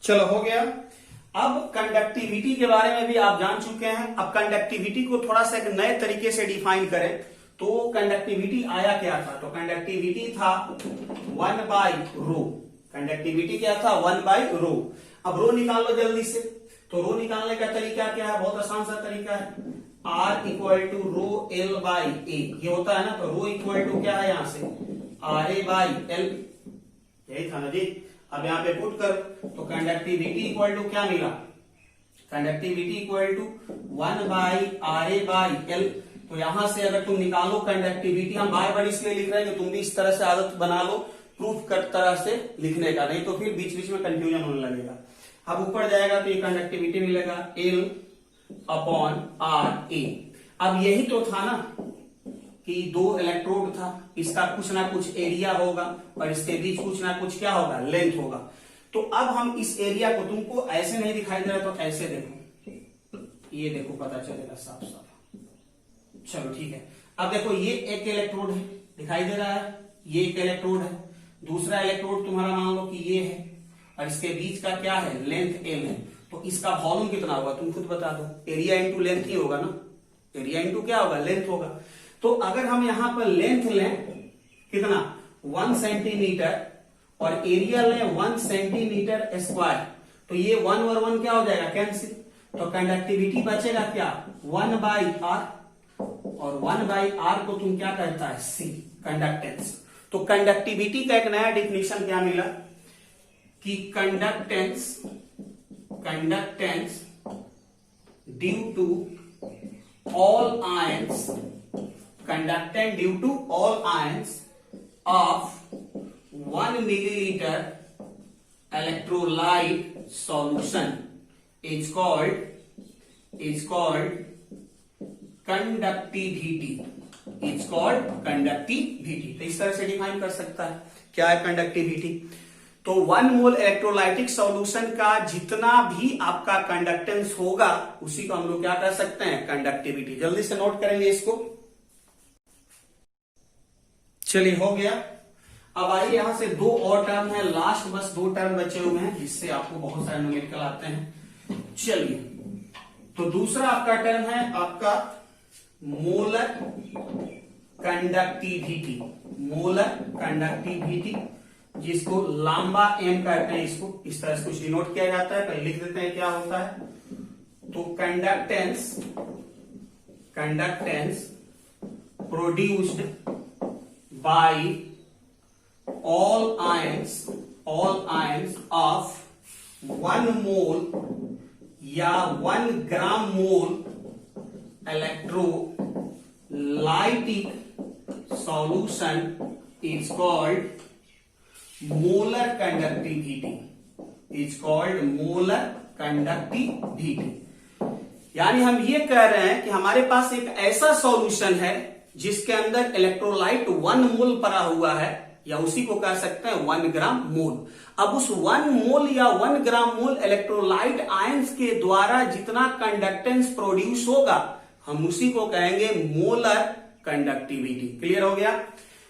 चलो, हो गया। अब कंडक्टिविटी के बारे में भी आप जान चुके हैं। अब कंडक्टिविटी को थोड़ा सा एक नए तरीके से डिफाइन करें तो कंडक्टिविटी आया क्या था? तो कंडक्टिविटी था 1/ρ। कंडक्टिविटी क्या था? 1/ρ। अब रो निकाल लो जल्दी से। तो रो निकालने का तरीका क्या है? बहुत आसान सा तरीका है, R equal to row L/A। ये होता है ना, तो रो इक्वल टू क्या है यहां से? RA/L, यही था ना जी। अब यहां पे पुट कर, तो कंडक्टिविटी इक्वल टू क्या मिला? Conductivity equal to 1/RA/L। तो यहां से अगर तुम निकालो कंडक्टिविटी, हम बार बार इसलिए लिख रहे हैं कि तुम भी इस तरह से आदत बना लो प्रूफ कर तरह से लिखने का, नहीं तो फिर बीच बीच में कंफ्यूजन होने लगेगा। अब ऊपर जाएगा तो ये कंडक्टिविटी मिलेगा L/RA। अब यही तो था ना कि दो इलेक्ट्रोड था, इसका कुछ ना कुछ एरिया होगा और इसके बीच कुछ ना कुछ क्या होगा? लेंथ होगा। तो अब हम इस एरिया को, तुमको ऐसे नहीं दिखाई दे रहा तो ऐसे देखो, ये देखो, पता चलेगा साफ साफ। चलो ठीक है। अब देखो, ये एक इलेक्ट्रोड है, दिखाई दे रहा है, ये एक इलेक्ट्रोड है। दूसरा इलेक्ट्रोड तुम्हारा मान लो कि ये है और इसके बीच का क्या है? लेंथ L है। तो इसका वॉल्यूम कितना होगा? तुम खुद बता दो। एरिया इंटू लेंथ ही होगा ना, एरिया इंटू क्या होगा? लेंथ होगा। तो अगर हम यहां पर लेंथ लें कितना? 1 सेंटीमीटर और एरिया लें 1 सेंटीमीटर स्क्वायर, तो ये 1 और 1 क्या हो जाएगा? कैंसिल। तो कंडक्टिविटी बचेगा क्या? 1/R, और 1/R को तुम क्या कहता है? C, conductance. तो कंडक्टिविटी का एक नया डिफिनेशन क्या मिला कि conductance due to all ions, conductance due to all ions of 1 milliliter electrolyte solution is called conductivity, is called conductivity। तो इस तरह से डिफाइन कर सकता है क्या है कंडक्टिविटी। तो 1 मोल इलेक्ट्रोलाइटिक सॉल्यूशन का जितना भी आपका कंडक्टेंस होगा उसी को हम लोग क्या कर सकते हैं? कंडक्टिविटी। जल्दी से नोट करेंगे इसको। चलिए, हो गया। अब आइए, यहां से दो और टर्म है, लास्ट बस 2 टर्म बचे हुए हैं जिससे आपको बहुत सारे न्यूमेरिकल आते हैं। चलिए, तो दूसरा आपका टर्म है आपका मोलर कंडक्टिविटी। मोलर कंडक्टिविटी, जिसको लंबा M कहते हैं, इसको इस तरह से कुछ डिनोट किया जाता है। पहले लिख देते हैं क्या होता है। तो conductance produced by all ions of 1 mole या 1 gram mole electrolytic solution is called molar conductivity, is called molar conductivity। यानी हम ये कह रहे हैं कि हमारे पास एक ऐसा सॉल्यूशन है जिसके अंदर इलेक्ट्रोलाइट 1 मोल पड़ा हुआ है, या उसी को कह सकते हैं 1 ग्राम मोल। अब उस 1 मोल या 1 ग्राम मोल इलेक्ट्रोलाइट आयंस के द्वारा जितना कंडक्टेंस प्रोड्यूस होगा हम उसी को कहेंगे मोलर कंडक्टिविटी। क्लियर हो गया।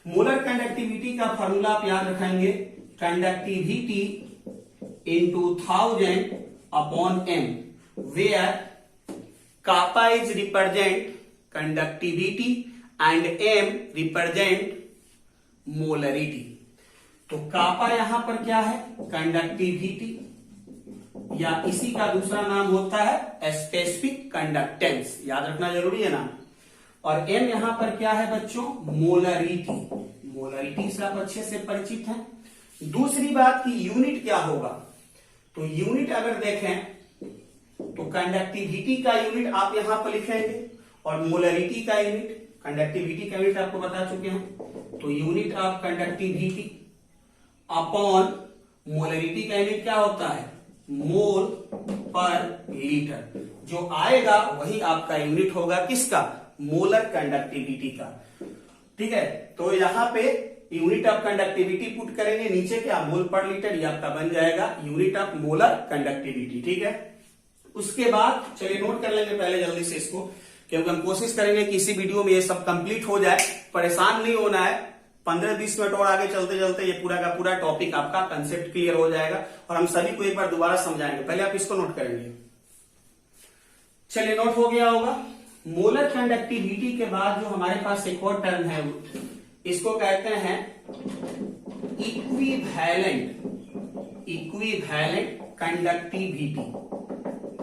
मोलर कंडक्टिविटी का फॉर्मूला आप याद रखेंगे, conductivity into 1000/m, where kappa is represent conductivity and m represent molarity. तो कापा यहां पर क्या है? कंडक्टिविटी, या इसी का दूसरा नाम होता है स्पेसिफिक कंडक्टेंस, याद रखना जरूरी है ना। और m यहां पर क्या है बच्चों? मोलरिटी। मोलरिटी से आप अच्छे से परिचित हैं। दूसरी बात की यूनिट क्या होगा? तो यूनिट अगर देखें कंडक्टिविटी का यूनिट आप यहां पर लिखेंगे और मोलरिटी का यूनिट, कंडक्टिविटी का यूनिट आपको बता चुके हैं, तो unit of conductivity upon molarity का यूनिट क्या होता है, मोल पर लीटर। जो आएगा वही आपका यूनिट होगा किसका, मोलर कंडक्टिविटी का। ठीक है, तो यहां पे यूनिट ऑफ कंडक्टिविटी पुट करेंगे, नीचे क्या मोल पर लीटर, ये आपका बन जाएगा यूनिट ऑफ मोलर कंडक्टिविटी। ठीक है, उसके बाद चलिए नोट कर लेंगे पहले जल्दी से इसको, क्योंकि हम कोशिश करेंगे कि इसी वीडियो में ये सब कंप्लीट हो जाए। परेशान नहीं होना है, 15-20 मिनट और आगे चलते चलते ये पूरा का पूरा टॉपिक आपका कंसेप्ट क्लियर हो जाएगा और हम सभी को एक बार दोबारा समझाएंगे। पहले आप इसको नोट करेंगे। चलिए नोट हो गया होगा। मोलर कंडक्टिविटी के बाद जो हमारे पास एक और टर्म है, इसको कहते हैं इक्विवेलेंट कंडक्टिविटी।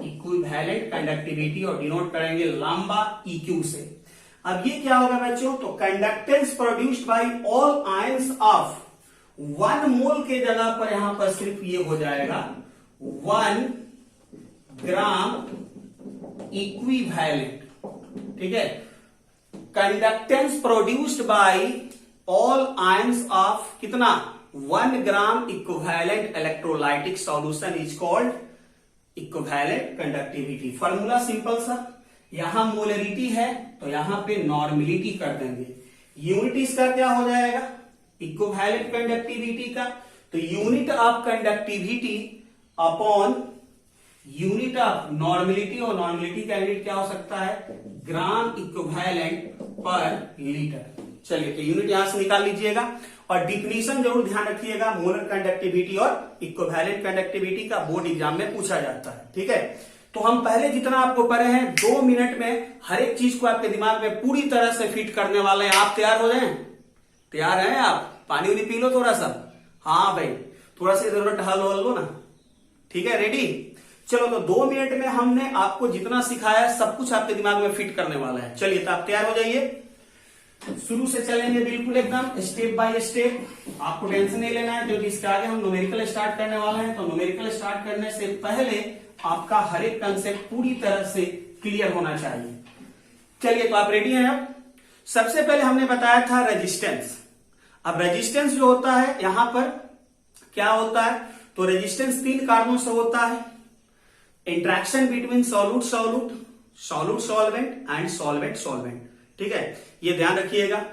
इक्विवेलेंट कंडक्टिविटी और डिनोट करेंगे लंबा EQ से। अब ये क्या होगा बच्चों, तो conductance produced bye all ions of 1 मोल के जगह पर यहां पर सिर्फ ये हो जाएगा 1 ग्राम इक्विवेलेंट। ठीक है, conductance produced bye all ions of कितना, 1 gram equivalent electrolytic solution is called equivalent conductivity. Formula simple सा, यहां मोलरिटी है तो यहां पे नॉर्मलिटी कर देंगे, यूनिट इसका क्या हो जाएगा, इक्विवेलेंट कंडक्टिविटी का, तो unit of conductivity upon unit of normality, और नॉर्मलिटी का यूनिट क्या हो सकता है, ग्राम इक्विवेलेंट पर लीटर। चलिए तो यूनिट यहां से निकाल लीजिएगा और डिफिनीशन जरूर ध्यान रखिएगा, मोलर कंडक्टिविटी और इक्विवेलेंट कंडक्टिविटी का बोर्ड एग्जाम में पूछा जाता है। ठीक है, तो हम पहले जितना आपको पढ़े हैं 2 मिनट में हर एक चीज को आपके दिमाग में पूरी तरह से फिट करने वाले हैं। आप तैयार हो जाएं? तैयार हैं आप? पानी उनी पी लो थोड़ा सा। हाँ भाई, थोड़ा सा इधर टहल लो ना। ठीक है, रेडी? चलो तो 2 मिनट में हमने आपको जितना सिखाया सब कुछ आपके दिमाग में फिट करने वाला है। चलिए तो आप तैयार हो जाइए, शुरू से चलेंगे बिल्कुल एकदम स्टेप बाय स्टेप। आपको टेंशन नहीं लेना है क्योंकि इसके आगे हम न्यूमेरिकल स्टार्ट करने वाले हैं। तो न्यूमेरिकल स्टार्ट करने से पहले आपका हर एक कंसेप्ट पूरी तरह से क्लियर होना चाहिए। चलिए तो आप रेडी हैं? अब सबसे पहले हमने बताया था रेजिस्टेंस। अब रेजिस्टेंस जो होता है यहां पर क्या होता है, तो रेजिस्टेंस 3 कारणों से होता है, interaction between solute solute, solute solvent and solvent solvent. ठीक है, ये ध्यान रखिएगा।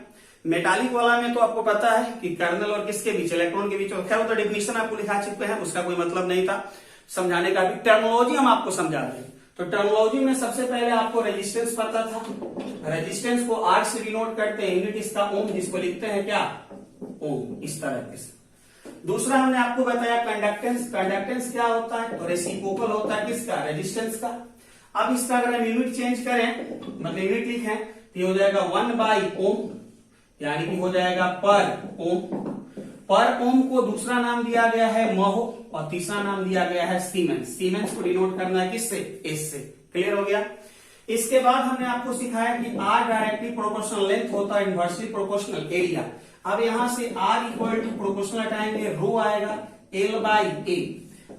मेटालिक वाला में तो आपको पता है कि कर्नल और किसके बीच, इलेक्ट्रॉन के बीच, खैर वो तो डेफिनेशन आपको लिखा चुके हैं, उसका कोई मतलब नहीं था समझाने का। भी टर्मिनोलॉजी हम आपको समझा रहे हैं, तो टर्मिनोलॉजी में सबसे पहले आपको रेजिस्टेंस पता था। रेजिस्टेंस को R से डिनोट करते हैं, यूनिट इसका ओम, जिसको लिखते हैं क्या, ओम, इस तरह से। दूसरा हमने आपको बताया कंडक्टेंस। कंडक्टेंस क्या होता है, तो रेसिप्रोकल होता है किसका, रेजिस्टेंस का। अब इसका अगर हम यूनिट चेंज करें, मतलब यूनिट लिखें, तो ये हो जाएगा 1/ओम, यानी कि हो जाएगा पर ओम। पर ओम को दूसरा नाम दिया गया है महो और तीसरा नाम दिया गया है सीमेंस। सीमेंस को डिनोट करना है किससे, एस से। क्लियर हो गया? इसके बाद हमने आपको सिखाया कि R डायरेक्टली प्रोपोर्शनल लेंथ होता है, इनवर्सली प्रोपोर्शनल एरिया। अब यहां से R इक्वल टू प्रोपोर्शनल हटाएंगे, रो आएगा L/A।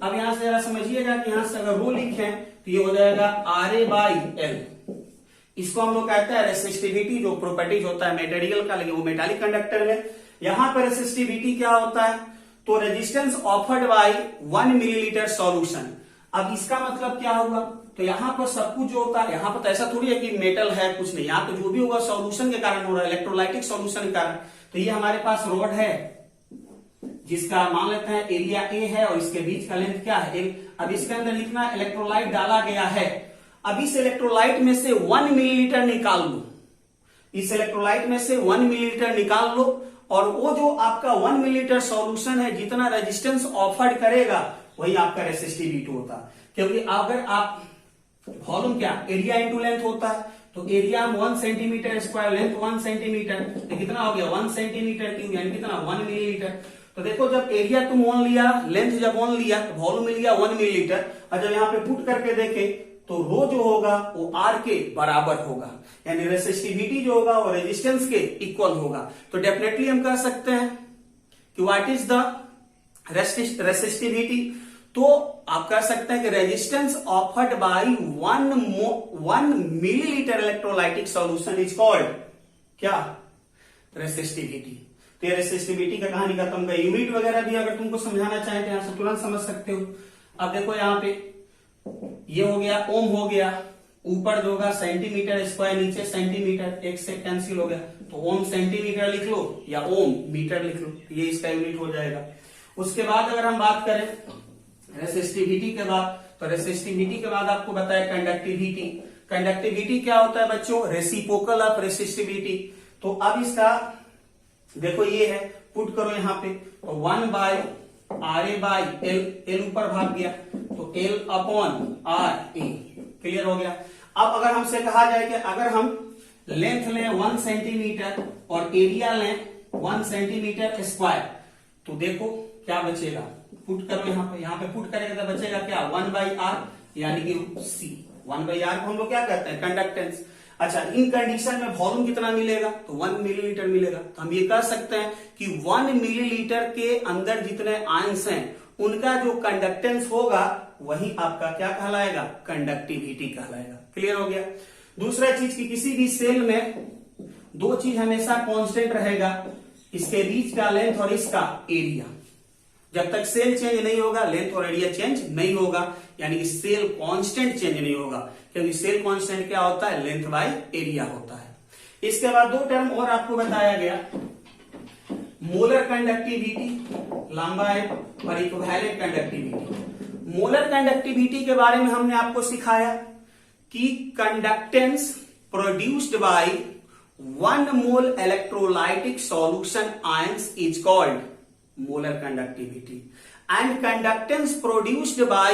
अब यहां से जरा समझिएगा कि यहां से अगर रो लिखें तो ये हो जाएगा RA/L। इसको हम लोग कहते हैं रेसिस्टिविटी, जो प्रॉपर्टीज होता है मटेरियल का, लेकिन वो मेटालिक कंडक्टर है। यहां पर रेसिस्टिविटी क्या होता है, तो resistance offered by 1 millilitre solution. अब इसका मतलब क्या हुआ, तो यहां पर सब कुछ जो होता है, यहां पर तो ऐसा थोड़ी है कि मेटल है कुछ नहीं, यहां तो जो भी होगा सॉल्यूशन के कारण हो रहा है, इलेक्ट्रोलाइटिक सॉल्यूशन के कारण। तो ये हमारे पास रोड है जिसका मान लेते हैं एरिया A है और इसके बीच का लेंथ क्या है, अब इसके अंदर इतना इलेक्ट्रोलाइट डाला गया है। अब इस इलेक्ट्रोलाइट में से 1 मिलीलीटर निकाल लो, इस इलेक्ट्रोलाइट में से 1 मिलीलीटर निकाल लो, और वो जो आपका 1 मिलीलीटर सॉल्यूशन है जितना रेजिस्टेंस ऑफर्ड करेगा वही आपका रेसिस्टिविटी होता है। क्योंकि अगर आप वॉल्यूम क्या, एरिया इंटू लेंथ होता है, तो area 1 centimetre square, length 1 centimetre, तो कितना हो गया 1 सेंटीमीटर क्यूब, यानी कितना 1 मिलीलीटर। तो देखो जब एरिया तुम 1 लिया, लेंथ जब 1 लिया, तो वॉल्यूम मिल गया 1 मिलीलीटर, और जब यहाँ पे पुट करके देखे तो रो जो होगा वो R के बराबर होगा, यानी रेसिस्टिविटी जो होगा वो रेजिस्टेंस के इक्वल होगा। तो डेफिनेटली हम कह सकते हैं कि व्हाट इज द रेसिस्टिविटी, तो आप कह सकते हैं कि resistance offered by 1 millilitre electrolytic solution is called क्या? रेसिस्टिविटी। तो ये रेसिस्टिविटी का कहानी खत्म गई। यूनिट वगैरह भी अगर तुमको समझाना चाहे तो यहां से तुरंत समझ सकते हो। अब देखो यहाँ पे ये हो गया ओम हो गया, ऊपर जो होगा सेंटीमीटर स्क्वायर, नीचे सेंटीमीटर, एक से कैंसिल हो गया, तो ओम सेंटीमीटर लिख लो या ओम मीटर लिख लो, ये इसका यूनिट हो जाएगा। उसके बाद अगर हम बात करें रेसिस्टिविटी के बाद, तो रेसिस्टिविटी के बाद आपको बताया कंडक्टिविटी। कंडक्टिविटी क्या होता है बच्चों? Reciprocal of resistivity. तो अब इसका देखो ये है, पुट करो यहाँ पे, तो 1 by R A by L ऊपर भाग गया, तो L upon R A, clear हो गया। अब अगर हमसे कहा जाए कि अगर हम लेंथ लें 1 सेंटीमीटर और एरिया लें 1 सेंटीमीटर स्क्वायर, तो देखो क्या बचेगा, पुट करो यहाँ पे पुट करेंगे तो बचेगा क्या? 1 बाई आर, यानी कि सी। 1 बाई आर को हम लोग क्या कहते हैं? कंडक्टेंस। अच्छा, इन कंडीशन में वॉल्यूम कितना मिलेगा? तो 1 मिलीलीटर मिलेगा। तो हम ये कह सकते हैं कि 1 मिलीलीटर के अंदर जितने आयंस हैं उनका जो कंडक्टेंस होगा वही आपका क्या कहलाएगा? कंडक्टिविटी कहलाएगा। क्लियर हो गया। दूसरा चीज की किसी भी सेल में दो चीज हमेशा कांस्टेंट रहेगा, इसके बीच का लेंथ और इसका एरिया। जब तक सेल चेंज नहीं होगा लेंथ और एरिया चेंज नहीं होगा, यानी कि सेल कांस्टेंट चेंज नहीं होगा, क्योंकि सेल कांस्टेंट क्या होता है? लेंथ बाय एरिया होता है। इसके बाद दो टर्म और आपको बताया गया, मोलर कंडक्टिविटी, लंबा है, और इक्विवेलेंट कंडक्टिविटी। मोलर कंडक्टिविटी के बारे में हमने आपको सिखाया कि conductance produced bye 1 mole electrolytic solution ions is called molar conductivity, and conductance produced by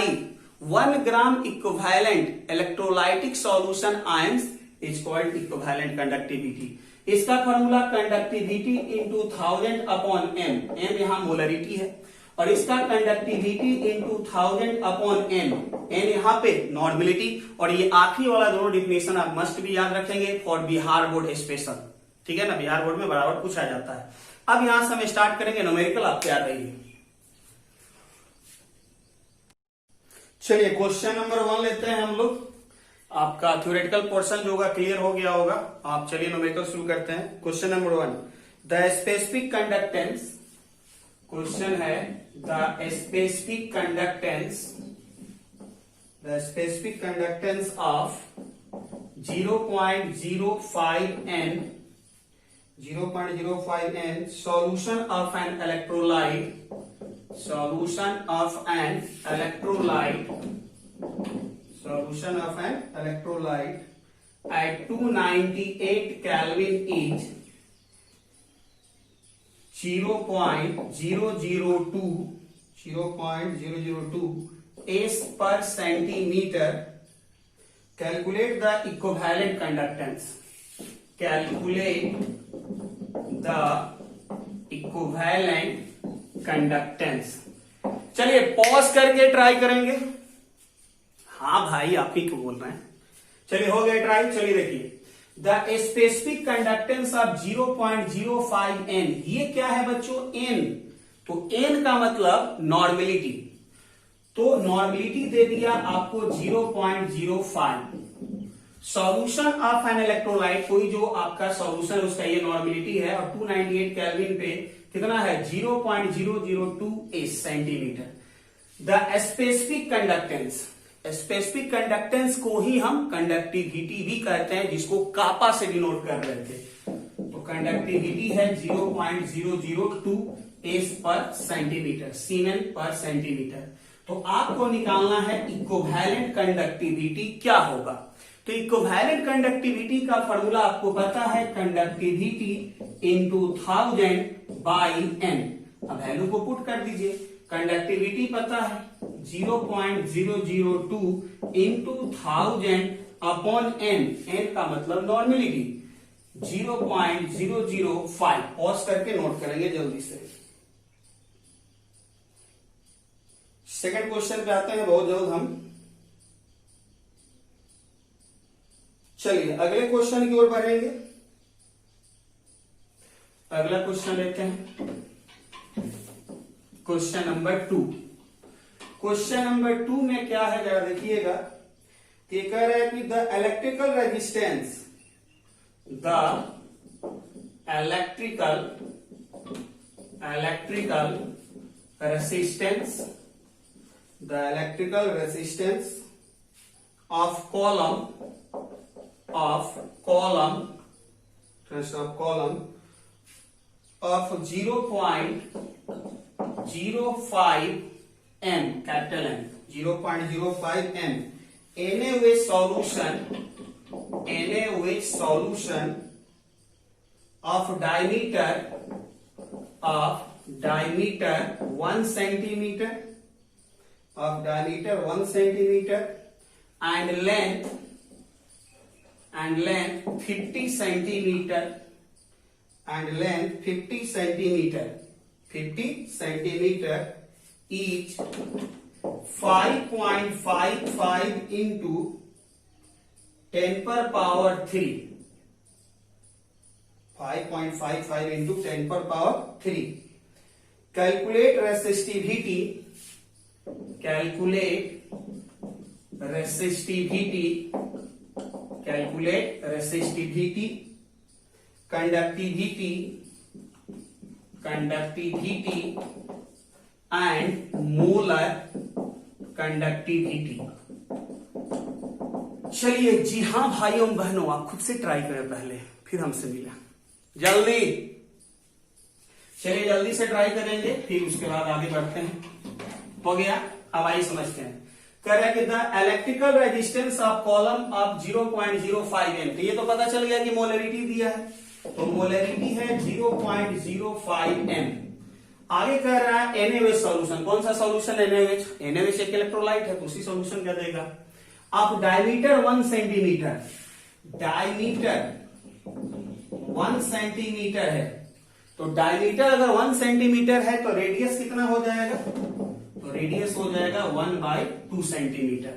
1 gram equivalent electrolytic solution ions is called equivalent conductivity। इसका formula conductivity into 1000 upon M, M यहां molarity है, और इसका conductivity into 1000 upon N, N यहां पे normality, और ये आखिरी वाला दोनों डिफिनेशन आप मस्ट भी याद रखेंगे फॉर बिहार बोर्ड स्पेशल, ठीक है ना, बिहार बोर्ड में बराबर पूछा जाता है। अब यहां से हम स्टार्ट करेंगे न्यूमेरिकल, आप तैयार रहिए। चलिए क्वेश्चन नंबर 1 लेते हैं हम लोग। आपका थ्योरेटिकल पोर्शन जो होगा क्लियर हो गया होगा। आप चलिए न्यूमेरिकल शुरू करते हैं। Question number 1, the specific conductance, question है the specific conductance of 0.05 n solution of an electrolyte at 298 Kelvin is 0.002 S per centimeter. Calculate the equivalent conductance. चलिए पॉज करके ट्राई करेंगे। हाँ भाई आप ही क्यों बोल रहे हैं? चलिए हो गया ट्राई। चलिए देखिए, the specific conductance of 0.05 n, ये क्या है बच्चों? n। तो n का मतलब नॉर्मेलिटी, तो नॉर्मेलिटी दे दिया आपको 0.05। सॉल्यूशन ऑफ एन इलेक्ट्रोलाइट, कोई जो आपका सॉल्यूशन उसका ये नॉर्मेलिटी है, और 298 केल्विन पे कितना है? 0.002 सेंटीमीटर। द स्पेसिफिक कंडक्टेंस को ही हम कंडक्टिविटी भी कहते हैं, जिसको कापा से डिनोट कर रहे थे। तो कंडक्टिविटी है 0.002 एस पर सेंटीमीटर, सीमेन पर सेंटीमीटर। तो आपको निकालना है इक्विवेलेंट कंडक्टिविटी क्या होगा। तो इक्विवेलेंट कंडक्टिविटी का फॉर्मूला आपको पता है, कंडक्टिविटी इंटू 1000 बाई एन। अब वैल्यू को पुट कर दीजिए। कंडक्टिविटी पता है 0.002 इंटू 1000 अपॉन एन, एन का मतलब नॉर्मेलिटी 0.005। पॉज करके नोट करेंगे जल्दी से। सेकंड क्वेश्चन पे आते हैं बहुत जल्द हम। चलिए अगले क्वेश्चन की ओर बढ़ेंगे। अगला क्वेश्चन लेते हैं, क्वेश्चन नंबर 2। क्वेश्चन नंबर 2 में क्या है जरा देखिएगा कि कह रहा है कि the electrical resistance of column of 0.05 m, capital M, 0.05 m in a way solution of diameter 1 centimeter and length 50 centimeter each 5.55 into 10 per power 3. 5.55 into 10 per power 3. Calculate resistivity conductivity and molar conductivity. चलिए जी हाँ भाइयों बहनों, आप खुद से try करें पहले, फिर हमसे मिलें जल्दी। चलिए जल्दी से ट्राई करेंगे, फिर उसके बाद आगे बढ़ते हैं। हो गया? अब आइए समझते हैं। कह रहा है कि the electrical resistance of column of 0.05 m, तो ये तो पता चल गया कि मोलरिटी दिया है, तो मोलरिटी है 0.05 m। आगे कह रहा है NaOH सॉल्यूशन। कौन सा सॉल्यूशन? NaOH एक इलेक्ट्रोलाइट है, तो उसी सॉल्यूशन क्या देगा। अब डायमीटर 1 सेंटीमीटर, डायमीटर 1 सेंटीमीटर है, तो डायमीटर अगर 1 सेंटीमीटर है तो रेडियस कितना हो जाएगा? तो रेडियस हो जाएगा 1/2 सेंटीमीटर।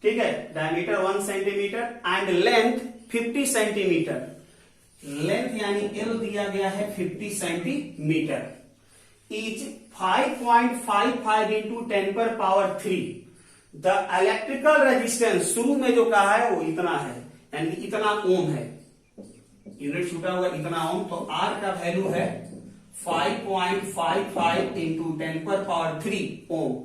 ठीक है, diameter 1 centimetre and length 50 centimetre. Length यानी L दिया गया है 50 सेंटीमीटर। इज 5.55 into 10 पर पावर 3। द इलेक्ट्रिकल रेजिस्टेंस शुरू में जो कहा है वो इतना है, यानी इतना ओम है, यूनिट छूटा हुआ इतना ओम, तो R का वैल्यू है 5.55 into 10 पर पावर 3 ओम।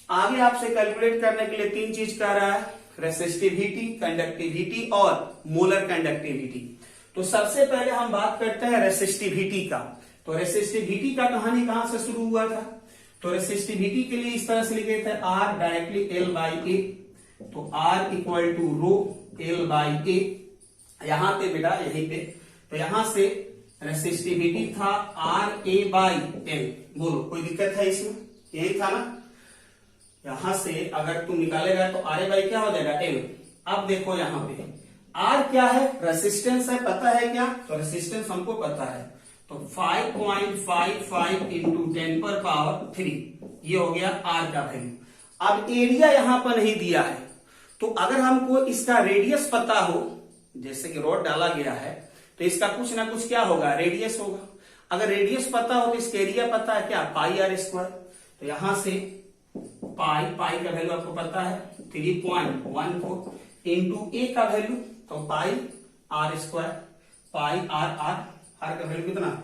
आगे आपसे कैलकुलेट करने के लिए 3 चीज कह रहा है, रेसिस्टिविटी, कंडक्टिविटी और मोलर कंडक्टिविटी। तो सबसे पहले हम बात करते हैं रेसिस्टिविटी का। तो रेसिस्टिविटी का कहानी कहां से शुरू हुआ था? तो रेसिस्टिविटी के लिए इस तरह से लिखे थे R डायरेक्टली L/A, तो R equal to row L/A। यहां पे बेटा यहीं पे, तो यहां से रेसिस्टिविटी था RA/L। बोलो कोई दिक्कत है इसमें? यही था ना। यहां से अगर तुम निकालेगा तो RA/ क्या हो जाएगा? L। अब देखो यहां पे R क्या है? रेसिस्टेंस है, पता है क्या? तो रेसिस्टेंस हमको पता है, तो 5.55 into 10 पर पावर 3 ये हो गया R का वैल्यू। अब एरिया यहां पर नहीं दिया है, तो अगर हमको इसका रेडियस पता हो, जैसे कि रॉड डाला गया है, तो इसका कुछ ना कुछ क्या होगा? रेडियस होगा। अगर रेडियस पता हो तो इसका एरिया पता है क्या? πr²। तो यहां से पाई का वैल्यू आपको पता है 3.14 इंटू ए का वैल्यू तो πr², πr का वैल्यू कितना?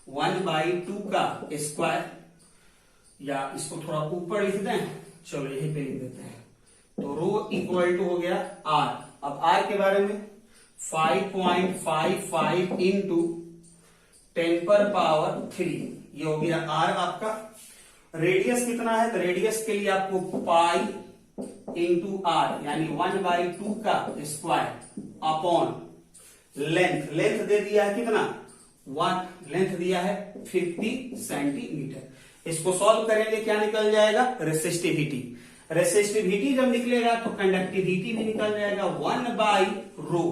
1/2 का स्क्वायर, या इसको थोड़ा ऊपर लिख दें, चलो यहीं पे लिख देते हैं। तो रो इक्वल टू हो गया R। अब R के बारे में 5.55 इंटू 10 पर पावर 3 ये हो गया R आपका। रेडियस कितना है? तो रेडियस के लिए आपको पाई इंटू R यानी 1/2 का स्क्वायर अपॉन लेंथ दे दिया है कितना? 1। लेंथ दिया है 50 सेंटीमीटर। इसको सॉल्व करेंगे, क्या निकल जाएगा? रेसिस्टिविटी। रेसिस्टिविटी जब निकलेगा तो कंडक्टिविटी भी निकल जाएगा 1/रो।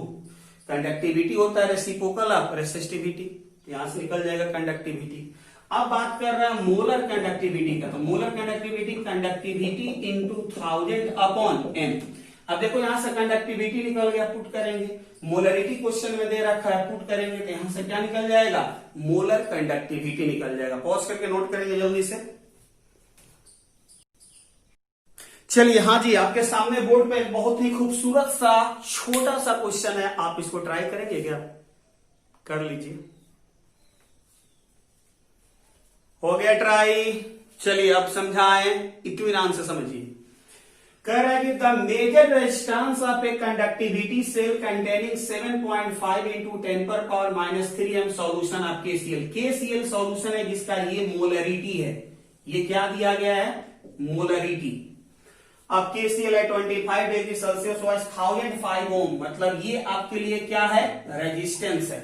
कंडक्टिविटी होता है रेसिप्रोकल ऑफ रेसिस्टिविटी, यहां से निकल जाएगा कंडक्टिविटी। अब बात कर रहा है मोलर कंडक्टिविटी का, तो molar conductivity into 1000 upon m। अब देखो यहां से कंडक्टिविटी निकल गया, पुट करेंगे। मोलरिटी क्वेश्चन में दे रखा है, पुट करेंगे तो यहां से क्या निकल जाएगा? मोलर कंडक्टिविटी निकल जाएगा। पॉज करके नोट करेंगे जल्दी से। चलिए, हाँ जी, आपके सामने बोर्ड पे एक बहुत ही खूबसूरत सा छोटा सा क्वेश्चन है, आप इसको ट्राई करेंगे क्या? कर लीजिए। हो गया ट्राई। चलिए अब समझाएं, इत्मीनान से समझिए। कह रहा है कि the major resistance of a conductivity cell containing 7.5 into 10⁻³ solution of KCl. KCl solution है जिसका ये मोलरिटी है। ये क्या दिया गया है? मोलरिटी। अब केसीएल है 25 डिग्री सेल्सियस 1005 ओम, मतलब ये आपके लिए क्या है? रेजिस्टेंस है।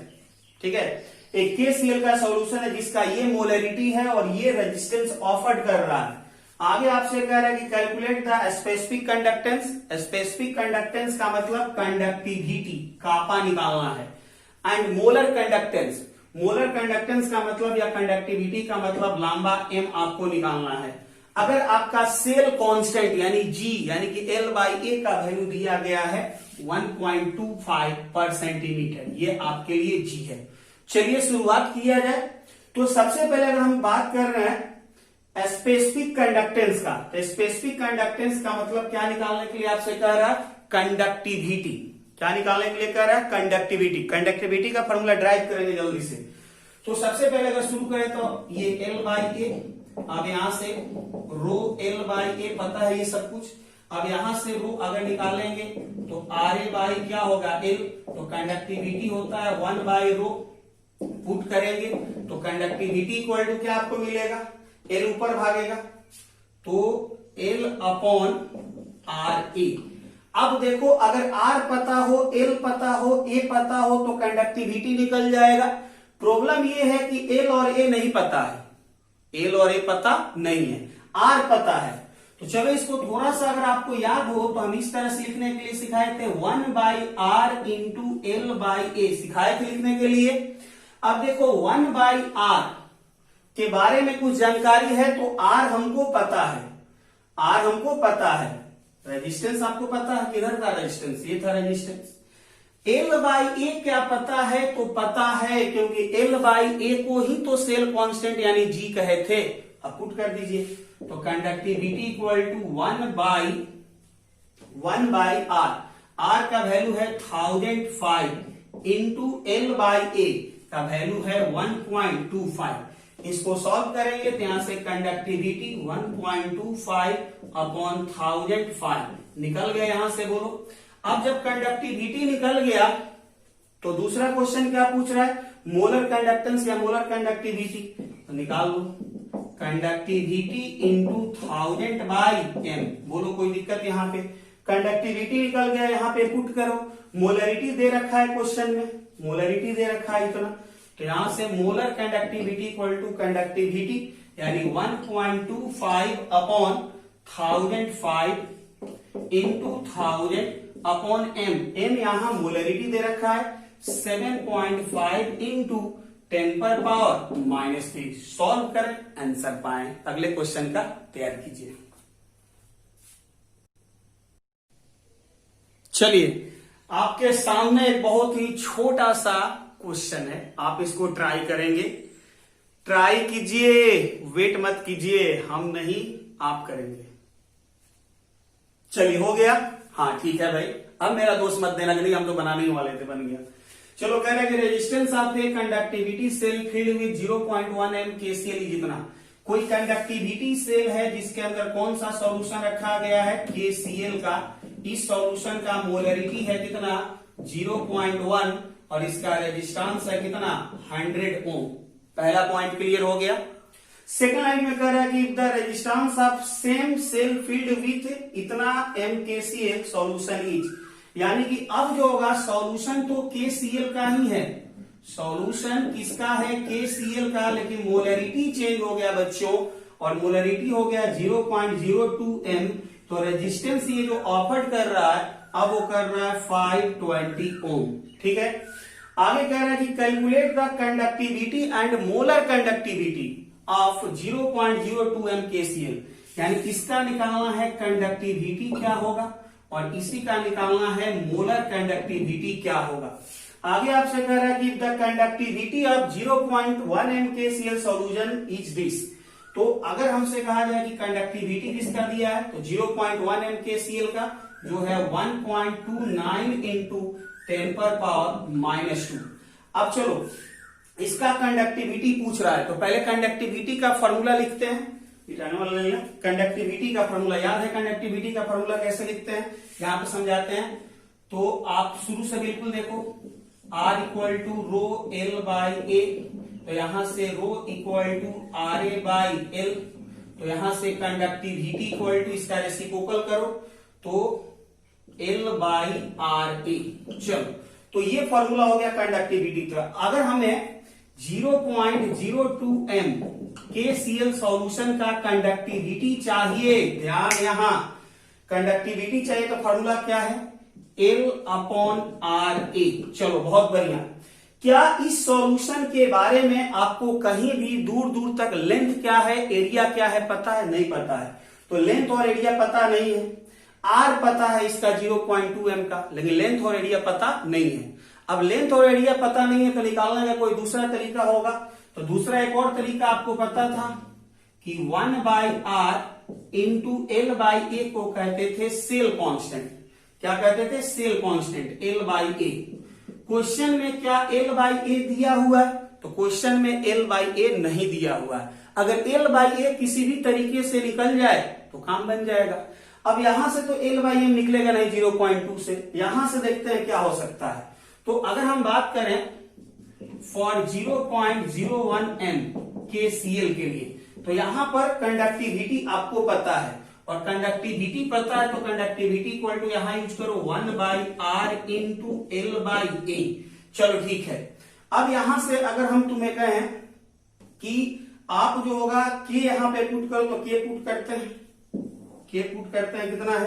ठीक है, एक केसीएल का सॉल्यूशन है जिसका ये मोलरिटी है और ये रेजिस्टेंस ऑफर्ड कर रहा है। आगे आपसे कह रहा है कि calculate the specific conductance. Specific conductance का मतलब कंडक्टिविटी, कापा निकालना है। And molar conductance, molar conductance का मतलब या कंडक्टिविटी का मतलब लंबा एम आपको निकालना है। अगर आपका सेल कांस्टेंट यानी जी यानी कि L/A का वैल्यू दिया गया है 1.25 पर सेंटीमीटर, ये आपके लिए जी है। चलिए शुरुआत किया जाए। तो सबसे पहले अगर हम बात कर रहे हैं स्पेसिफिक कंडक्टेंस का, तो स्पेसिफिक कंडक्टेंस का मतलब क्या निकालने के लिए आपसे कह रहा है? कंडक्टिविटी। क्या निकालने के लिए कह रहा है? कंडक्टिविटी। कंडक्टिविटी का फॉर्मूला ड्राइव करेंगे जल्दी से। तो सबसे पहले अगर शुरू करें तो ये L/A, अब यहां से रो L/A पता है ये सब कुछ। अब यहां से रो अगर निकालेंगे तो RA क्या होगा? L। तो कंडक्टिविटी होता है 1/रो। पुट करेंगे तो कंडक्टिविटी इक्वल टू क्या आपको मिलेगा? L ऊपर भागेगा तो L/RA। अब देखो अगर R पता हो, L पता हो, A पता हो तो कंडक्टिविटी निकल जाएगा। प्रॉब्लम ये है कि L और A नहीं पता है। L और A पता नहीं है, R पता है। तो चलो इसको थोड़ा सा अगर आपको याद हो तो हम इस तरह से लिखने के लिए सिखाए थे 1/R इंटू L/A, सिखाए थे लिखने के लिए। अब देखो 1/R के बारे में कुछ जानकारी है तो R हमको पता है, R हमको पता है। रेजिस्टेंस आपको पता है, किधर था रेजिस्टेंस? ये था रेजिस्टेंस। L/A क्या पता है? तो पता है क्योंकि L/A को ही तो सेल कांस्टेंट यानी जी कहे थे। अब पुट कर दीजिए तो conductivity equal to 1/R। R का वैल्यू है 1005 इंटू L/A का वैल्यू है 1.25। इसको सॉल्व करेंगे तो यहां से कंडक्टिविटी 1.25 अपॉन 1005 निकल गया। यहां से बोलो। अब जब कंडक्टिविटी निकल गया तो दूसरा क्वेश्चन क्या पूछ रहा है? मोलर कंडक्टेंस या मोलर कंडक्टिविटी। तो निकाल लो कंडक्टिविटी इंटू 1000/m। बोलो कोई दिक्कत? यहां पे कंडक्टिविटी निकल गया, यहां पे पुट करो। मोलरिटी दे रखा है क्वेश्चन में, मोलरिटी दे रखा है इतना, तो यहां से molar conductivity equal to conductivity यानी 1.25 upon 1005 into 1000 upon m। m यहां मोलरिटी दे रखा है 7.5 इंटू 10⁻³ सॉल्व करें, आंसर पाएं। अगले क्वेश्चन का तैयार कीजिए। चलिए आपके सामने एक बहुत ही छोटा सा क्वेश्चन है, आप इसको ट्राई करेंगे। ट्राई कीजिए, वेट मत कीजिए, हम नहीं आप करेंगे। चलिए हो गया? हाँ ठीक है भाई, अब मेरा दोस्त मत देना कि नहीं हम तो बनाने ही वाले थे, बन गया। चलो कह रहे हैं कि resistance of a conductivity cell filled with 0.1 m KCl जितना। कोई कंडक्टिविटी सेल है जिसके अंदर कौन सा सॉल्यूशन रखा गया है? KCl का। इस सॉल्यूशन का मोलरिटी है कितना? 0.1 और इसका रेजिस्टेंस है कितना? 100 ओम। पहला पॉइंट क्लियर हो गया। सेकेंड लाइन में कह रहा है कि the resistance of same cell filled with इतना MKCl सॉल्यूशन इज, यानी कि अब जो होगा सॉल्यूशन तो KCl का ही है। सॉल्यूशन किसका है? KCl का, लेकिन मोलरिटी चेंज हो गया बच्चों, और मोलरिटी हो गया 0.02 m। तो रेजिस्टेंस ये जो ऑफर्ड कर रहा है अब वो कर रहा है 520 ओम। ठीक है, आगे कह रहा है कि calculate the conductivity and molar conductivity of 0.02 m KCl, यानी किसका निकालना है? कंडक्टिविटी क्या होगा, और इसी का निकालना है मोलर कंडक्टिविटी क्या होगा। आगे आपसे कह रहा है कि the conductivity of 0.1 m KCl solution is this, तो अगर हमसे कहा जाए कि कंडक्टिविटी किसका दिया है, तो 0.1 MkCl का जो है 1.29 इंटू 10 पर पावर -2। अब चलो इसका कंडक्टिविटी पूछ रहा है, तो पहले कंडक्टिविटी का फॉर्मूला लिखते हैं। कंडक्टिविटी का फॉर्मूला याद है, कंडक्टिविटी का फॉर्मूला कैसे लिखते हैं यहां पे समझाते हैं। तो आप शुरू से बिल्कुल देखो, R equal to rho L by A, तो यहां से rho equal to R A by L, तो यहां से कंडक्टिविटी इक्वल टू इसका रेसिप्रोकल करो तो L बाई आर ए। चलो तो ये फॉर्मूला हो गया कंडक्टिविटी का। अगर हमें 0.02 MkCl सॉल्यूशन का कंडक्टिविटी चाहिए, ध्यान यहां कंडक्टिविटी चाहिए, तो फॉर्मूला क्या है, L/RA। चलो बहुत बढ़िया। क्या इस सॉल्यूशन के बारे में आपको कहीं भी दूर दूर तक लेंथ क्या है, एरिया क्या है पता है? नहीं पता है। तो लेंथ और एरिया पता नहीं है, आर पता है इसका 0.2 M का, लेकिन लेंथ और एरिया पता नहीं है। अब लेंथ और एरिया पता नहीं है तो निकालने का कोई दूसरा तरीका होगा। तो दूसरा एक और तरीका आपको पता था कि 1/r into L by A को कहते थे सेल कांस्टेंट। क्या कहते थे? Cell constant L by A. Question में क्या L बाई ए दिया हुआ है? तो क्वेश्चन में L बाई ए नहीं दिया हुआ है। अगर L बाई ए किसी भी तरीके से निकल जाए तो काम बन जाएगा। अब यहां से तो L बाई एम निकलेगा नहीं 0.2 से, यहां से देखते हैं क्या हो सकता है। तो अगर हम बात करें फॉर 0.01 MkCl के लिए, तो यहां पर कंडक्टिविटी आपको पता है, और कंडक्टिविटी पता है तो कंडक्टिविटी इक्वल टू यहां यूज करो 1/r इंटू L बाई ए। चलो ठीक है। अब यहां से अगर हम तुम्हें कहें कि आप जो होगा के यहां पे पुट करो, तो के पुट करते हैं, कितना है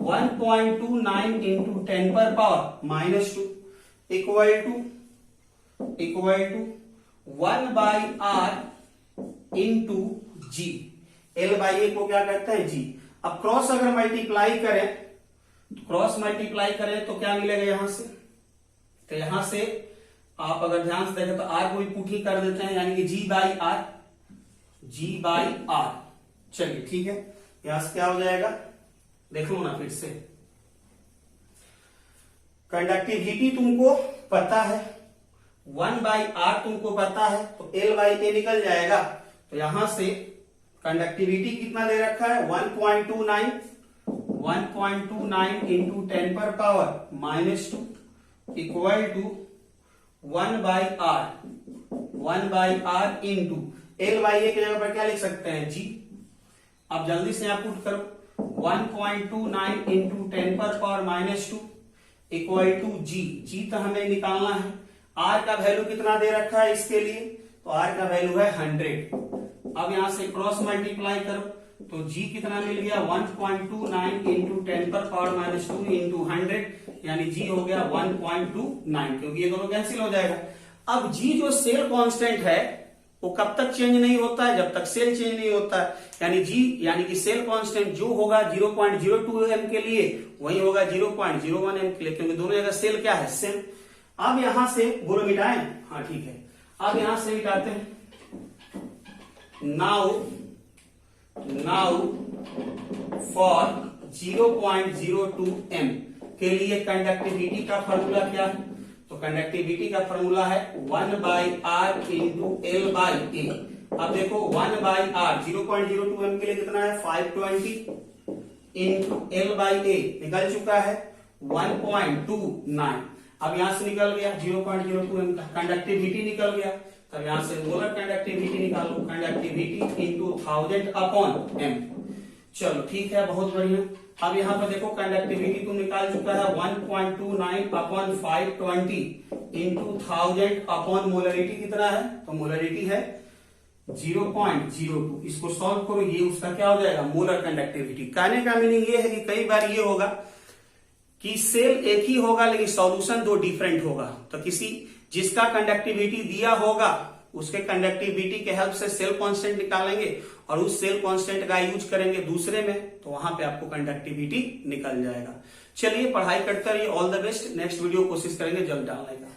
1.29 इंटू 10 पर power -2 equal to 1/r into G. L by A को क्या कहते हैं? जी। अब क्रॉस अगर मल्टीप्लाई करें तो क्या मिलेगा यहां से? तो यहां से आप अगर ध्यान से देखें तो r को भी पुट ही कर देते हैं, यानी कि G बाई आर। चलिए ठीक है, यहां से क्या हो जाएगा देख लो ना फिर से। कंडक्टिविटी तुमको पता है, 1/r तुमको पता है, तो L बाई ए निकल जाएगा। तो यहां से कंडक्टिविटी कितना दे रखा है 1.29 इंटू 10 पर power -2 equal to 1/r into L by A की जगह पर क्या लिख सकते हैं? जी। अब जल्दी से आप पुट करो 1.29 इंटू 10 पर पावर -2 इक्वल टू जी तो हमें निकालना है। R का वैल्यू कितना दे रखा है इसके लिए? तो R का वैल्यू है 100। अब यहां से क्रॉस मल्टीप्लाई करो तो G कितना मिल गया 1.29 इंटू 10 पर पावर -2 इंटू 100, यानी G हो गया 1.29, क्योंकि ये दोनों कैंसिल हो जाएगा। अब G जो सेल कांस्टेंट है वो कब तक चेंज नहीं होता है? जब तक सेल चेंज नहीं होता है। यानी G यानी कि सेल कांस्टेंट जो होगा 0.02 M के लिए वही होगा 0.01 M के लिए, क्योंकि दोनों जगह सेल क्या है? सेल। अब यहां से बोलो मिटाएं, हाँ ठीक है। अब यहां से मिटाते हैं। नाउ फॉर 0.02 M के लिए कंडक्टिविटी का फॉर्मूला क्या है? तो कंडक्टिविटी का फॉर्मूला है 1/r इंटू L बाई ए। अब देखो 1/r 0.02 M के लिए कितना है 520 इंटू L बाई ए निकल चुका है 1.29। अब यहां से निकल गया 0.02 M का कंडक्टिविटी निकल गया। तब यहां से मोलर कंडक्टिविटी निकालो, कंडक्टिविटी इंटू 1000 अपॉन M। चलो ठीक है, बहुत बढ़िया। अब यहां पर देखो कंडक्टिविटी तुम निकाल चुका है 1.29 अपॉन 520 इंटू 1000 अपॉन मोलरिटी कितना है? तो मोलरिटी है 0.02। इसको सॉल्व करो, ये उसका क्या हो जाएगा? Molar conductivity. कहने का मीनिंग ये है कि कई बार ये होगा कि सेल एक ही होगा लेकिन सॉल्यूशन दो डिफरेंट होगा। तो किसी जिसका कंडक्टिविटी दिया होगा उसके कंडक्टिविटी के हेल्प से सेल कांस्टेंट निकालेंगे और उस सेल कांस्टेंट का यूज करेंगे दूसरे में, तो वहां पे आपको कंडक्टिविटी निकल जाएगा। चलिए पढ़ाई करते रहिए, all the best. Next video कोशिश करेंगे जल्द डालने का।